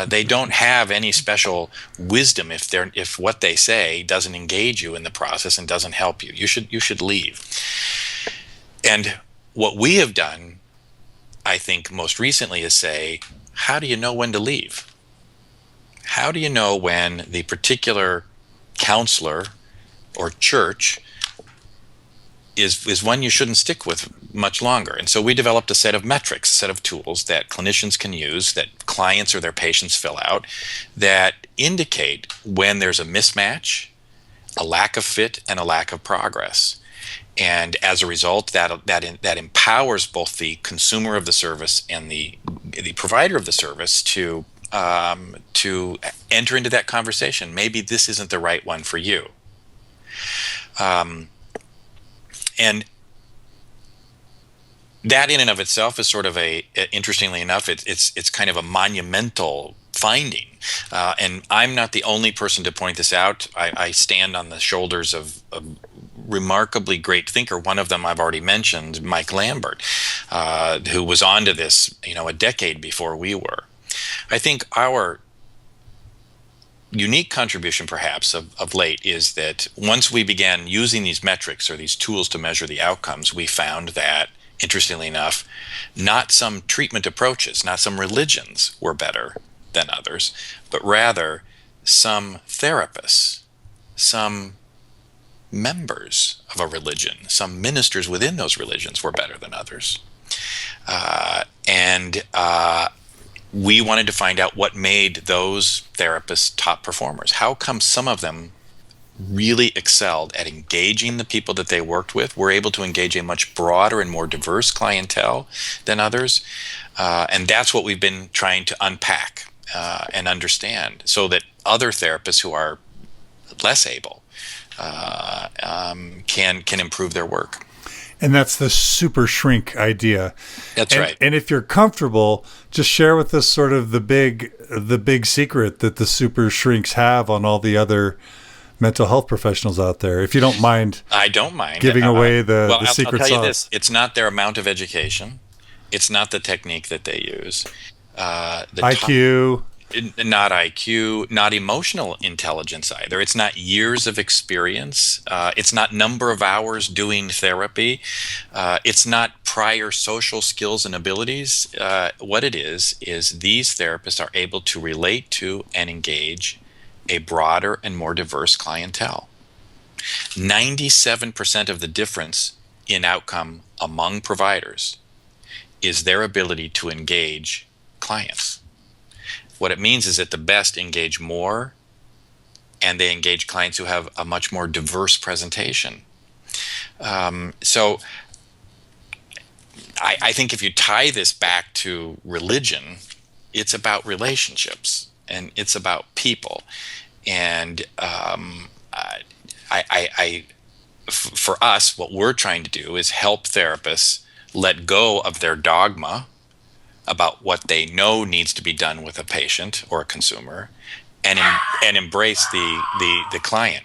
They don't have any special wisdom if what they say doesn't engage you in the process and doesn't help you. You should leave. And what we have done, I think most recently, is say, how do you know when to leave? How do you know when the particular counselor or church is one you shouldn't stick with much longer? And so we developed a set of metrics, a set of tools that clinicians can use, that clients or their patients fill out, that indicate when there's a mismatch, a lack of fit, and a lack of progress. And as a result, that empowers both the consumer of the service and the provider of the service to enter into that conversation. Maybe this isn't the right one for you. And that in and of itself is sort of interestingly enough, it's kind of a monumental finding. And I'm not the only person to point this out. I stand on the shoulders of a remarkably great thinker. One of them I've already mentioned, Mike Lambert, who was onto this, a decade before we were. I think our unique contribution, perhaps, of late is that once we began using these metrics or these tools to measure the outcomes, we found that, interestingly enough, not some treatment approaches, not some religions were better than others, but rather some therapists, some members of a religion, some ministers within those religions were better than others. We wanted to find out what made those therapists top performers. How come some of them really excelled at engaging the people that they worked with, were able to engage a much broader and more diverse clientele than others? And that's what we've been trying to unpack and understand, so that other therapists who are less able can improve their work. And that's the super shrink idea. That's right. And if you're comfortable, just share with us sort of the big secret that the super shrinks have on all the other mental health professionals out there. If you don't mind, I don't mind giving away the I'll secret tell sauce. you this: it's not their amount of education, it's not the technique that they use, the IQ. Not IQ, not emotional intelligence either. It's not years of experience. It's not number of hours doing therapy. It's not prior social skills and abilities. What it is these therapists are able to relate to and engage a broader and more diverse clientele. 97% of the difference in outcome among providers is their ability to engage clients. What it means is that the best engage more, and they engage clients who have a much more diverse presentation. So I think if you tie this back to religion, it's about relationships and it's about people. And for us, what we're trying to do is help therapists let go of their dogma about what they know needs to be done with a patient or a consumer, and embrace the client.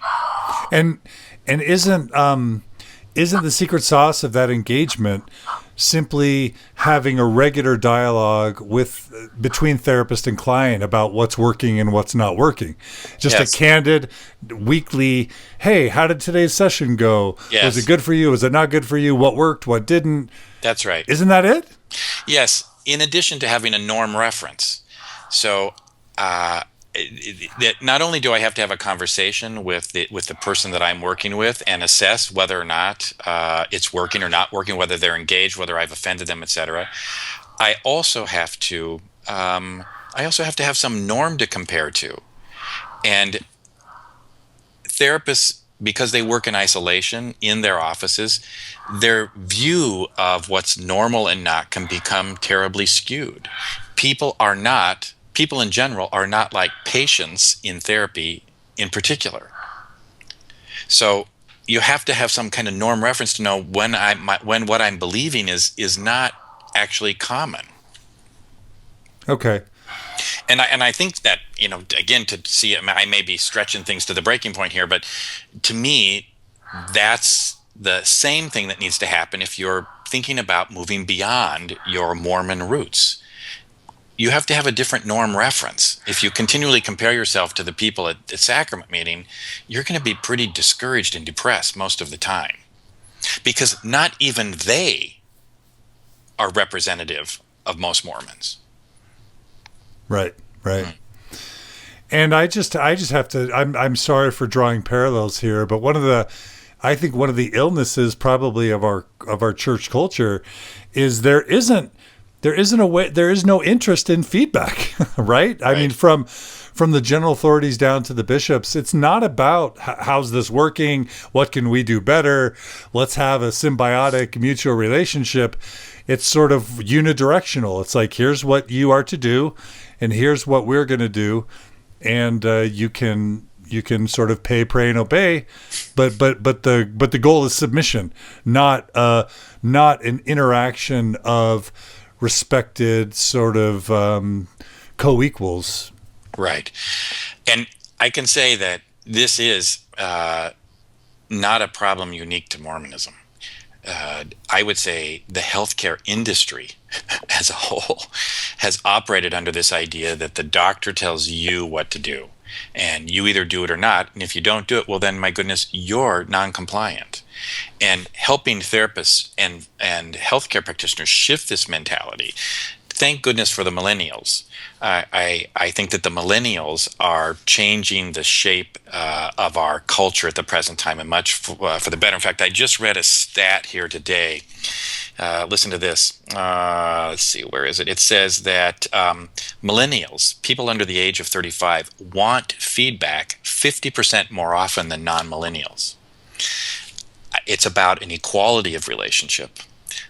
And isn't the secret sauce of that engagement simply having a regular dialogue between therapist and client about what's working and what's not working? Just Yes. a candid weekly, hey, how did today's session go? Yes. Was it good for you? Was it not good for you? What worked? What didn't? That's right. Isn't that it? Yes, in addition to having a norm reference. So not only do I have to have a conversation with the person that I'm working with and assess whether or not it's working or not working, whether they're engaged, whether I've offended them, etc. I also have to have some norm to compare to. And therapists, because they work in isolation in their offices, their view of what's normal and not can become terribly skewed. People in general are not like patients in therapy in particular. So you have to have some kind of norm reference to know when what I'm believing is not actually common. Okay. And I think that, again, to see it, I may be stretching things to the breaking point here, but to me, that's the same thing that needs to happen if you're thinking about moving beyond your Mormon roots. You have to have a different norm reference. If you continually compare yourself to the people at the sacrament meeting, you're going to be pretty discouraged and depressed most of the time, because not even they are representative of most Mormons. Right. And I just have to, I'm sorry for drawing parallels here, but I think one of the illnesses probably of our church culture is there is no interest in feedback, right? I mean, from the general authorities down to the bishops, it's not about how's this working, what can we do better, let's have a symbiotic mutual relationship. It's sort of unidirectional. It's like, here's what you are to do, and here's what we're going to do, and you can sort of pay, pray, and obey, but the goal is submission, not an interaction of respected sort of co-equals. Right. And I can say that this is not a problem unique to Mormonism. I would say the healthcare industry as a whole has operated under this idea that the doctor tells you what to do, and you either do it or not. And if you don't do it, well, then, my goodness, you're non-compliant. And helping therapists and healthcare practitioners shift this mentality. Thank goodness for the millennials. I think that the millennials are changing the shape of our culture at the present time, and much for the better. In fact, I just read a stat here today. Listen to this. Let's see, where is it? It says that millennials, people under the age of 35, want feedback 50% more often than non-millennials. It's about an equality of relationship.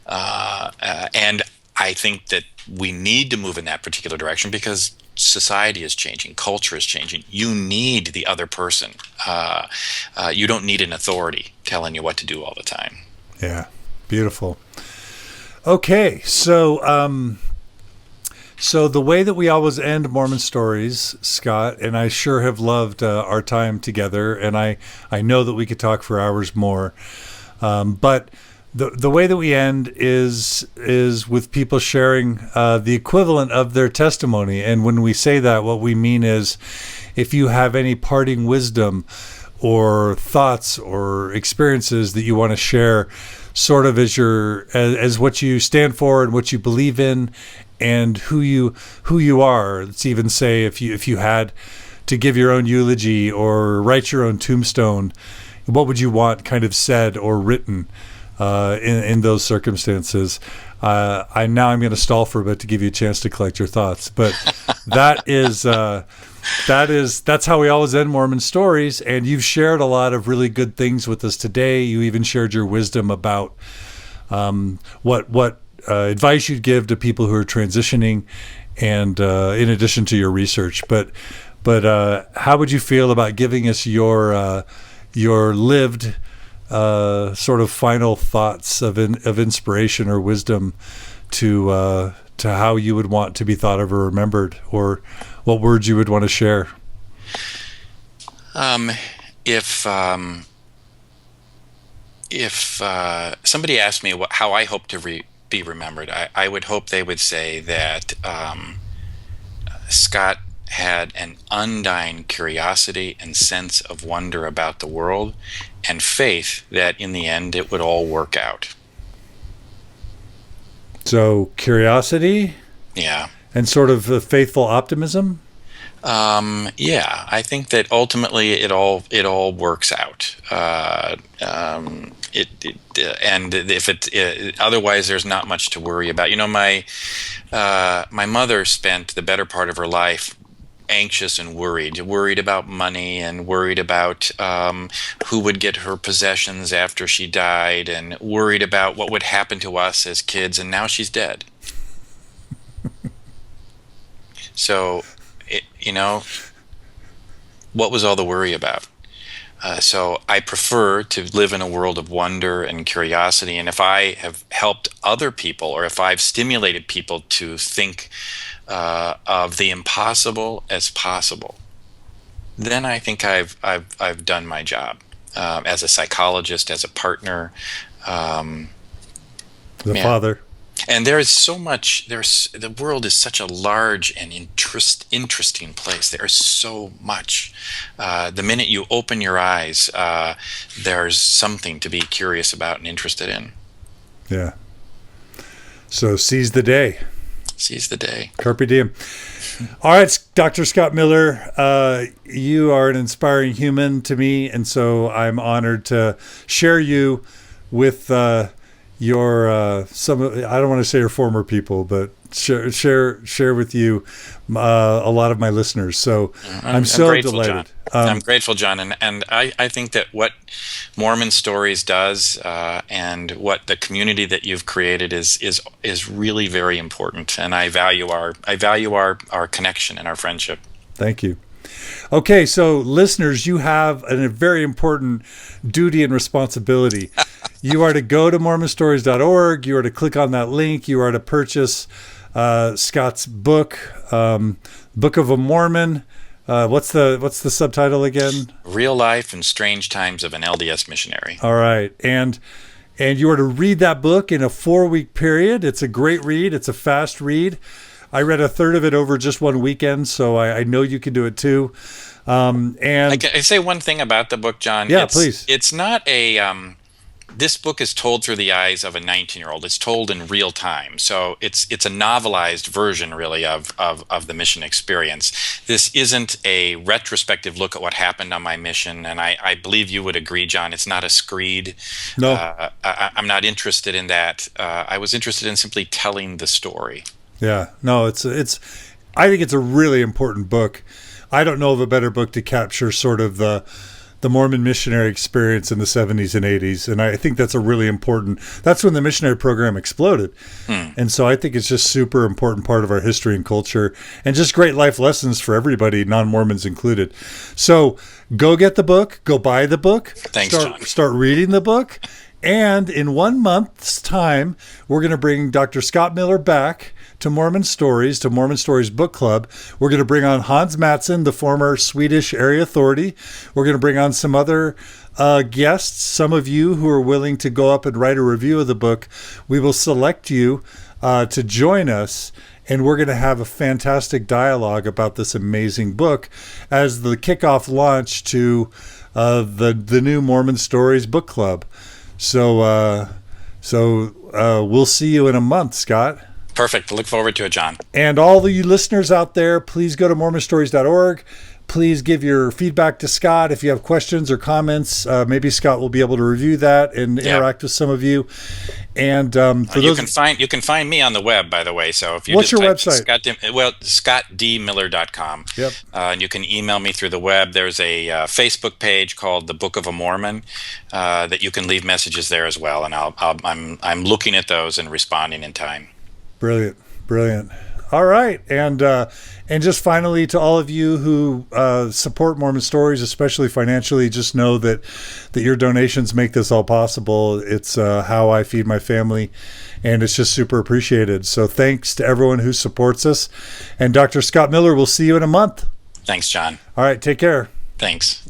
And I think that we need to move in that particular direction, because society is changing, culture is changing. You need the other person. You don't need an authority telling you what to do all the time. Yeah, beautiful. Okay, so so the way that we always end Mormon Stories, Scott, and I sure have loved our time together, and I know that we could talk for hours more, but the way that we end is with people sharing the equivalent of their testimony. And when we say that, what we mean is, if you have any parting wisdom or thoughts or experiences that you want to share, sort of as what you stand for and what you believe in, and who you are. Let's even say if you had to give your own eulogy or write your own tombstone, what would you want kind of said or written in those circumstances? I'm going to stall for a bit to give you a chance to collect your thoughts, but that's how we always end Mormon Stories. And you've shared a lot of really good things with us today. You even shared your wisdom about what advice you'd give to people who are transitioning, and in addition to your research. But how would you feel about giving us your lived sort of final thoughts of inspiration or wisdom to how you would want to be thought of or remembered, or what words you would want to share? If somebody asked me how I hope to be remembered, I would hope they would say that Scott had an undying curiosity and sense of wonder about the world, and faith that in the end it would all work out. So curiosity, yeah, and sort of a faithful optimism. Yeah, I think that ultimately it all works out. And if otherwise, there's not much to worry about. My mother spent the better part of her life anxious and worried about money, and worried about who would get her possessions after she died, and worried about what would happen to us as kids. And now she's dead. So, what was all the worry about? So I prefer to live in a world of wonder and curiosity. And if I have helped other people, or if I've stimulated people to think of the impossible as possible, then I think I've done my job as a psychologist, as a partner, father. And there is so much. The world is such a large and interesting place. There is so much. The minute you open your eyes, there's something to be curious about and interested in. Yeah. So seize the day. Seize the day. Carpe diem. All right, Dr. Scott Miller, you are an inspiring human to me, and so I'm honored to share you with your some. I don't want to say your former people, but share with you a lot of my listeners. So I'm so grateful, delighted. John. I'm grateful, John, and I think that what Mormon Stories does, and what the community that you've created is really very important, and I value our connection and our friendship. Thank you. Okay, so listeners, you have a very important duty and responsibility. You are to go to mormonstories.org. You are to click on that link. You are to purchase Scott's book, Book of a Mormon. What's the subtitle again? Real Life and Strange Times of an LDS Missionary. All right, and you are to read that book in a 4-week period. It's a great read. It's a fast read. I read a third of it over just one weekend, so I know you can do it too. And I say one thing about the book, John. Yeah, please. It's not a. This book is told through the eyes of a 19-year-old. It's told in real time, so it's a novelized version, really, of the mission experience. This isn't a retrospective look at what happened on my mission, and I believe you would agree, John. It's not a screed. No, I'm not interested in that. I was interested in simply telling the story. Yeah, no, it's. I think it's a really important book. I don't know of a better book to capture sort of the the Mormon missionary experience in the 70s and 80s. And I think that's a really important, that's when the missionary program exploded. And so I think it's just super important part of our history and culture, and just great life lessons for everybody, non-Mormons included. So go get the book, go buy the book. Thanks, John. Start reading the book. And in 1 month's time, we're going to bring Dr. Scott Miller back to Mormon Stories Book Club. We're going to bring on Hans Mattsson, the former Swedish area authority. We're going to bring on some other guests, some of you who are willing to go up and write a review of the book. We will select you to join us, and we're going to have a fantastic dialogue about this amazing book as the kickoff launch to the new Mormon Stories Book Club. So we'll see you in a month, Scott. Perfect. Look forward to it, John. And all of you listeners out there, please go to mormonstories.org. Please give your feedback to Scott. If you have questions or comments, maybe Scott will be able to review that and interact with some of you. And you can find me on the web, by the way. So if you what's your website? scottdmiller.com. Yep. And you can email me through the web. There's a Facebook page called The Book of a Mormon that you can leave messages there as well. And I'm looking at those and responding in time. Brilliant. All right. And just finally, to all of you who support Mormon Stories, especially financially, just know that your donations make this all possible. It's how I feed my family, and it's just super appreciated. So thanks to everyone who supports us. And Dr. Scott Miller, we'll see you in a month. Thanks, John. All right. Take care. Thanks.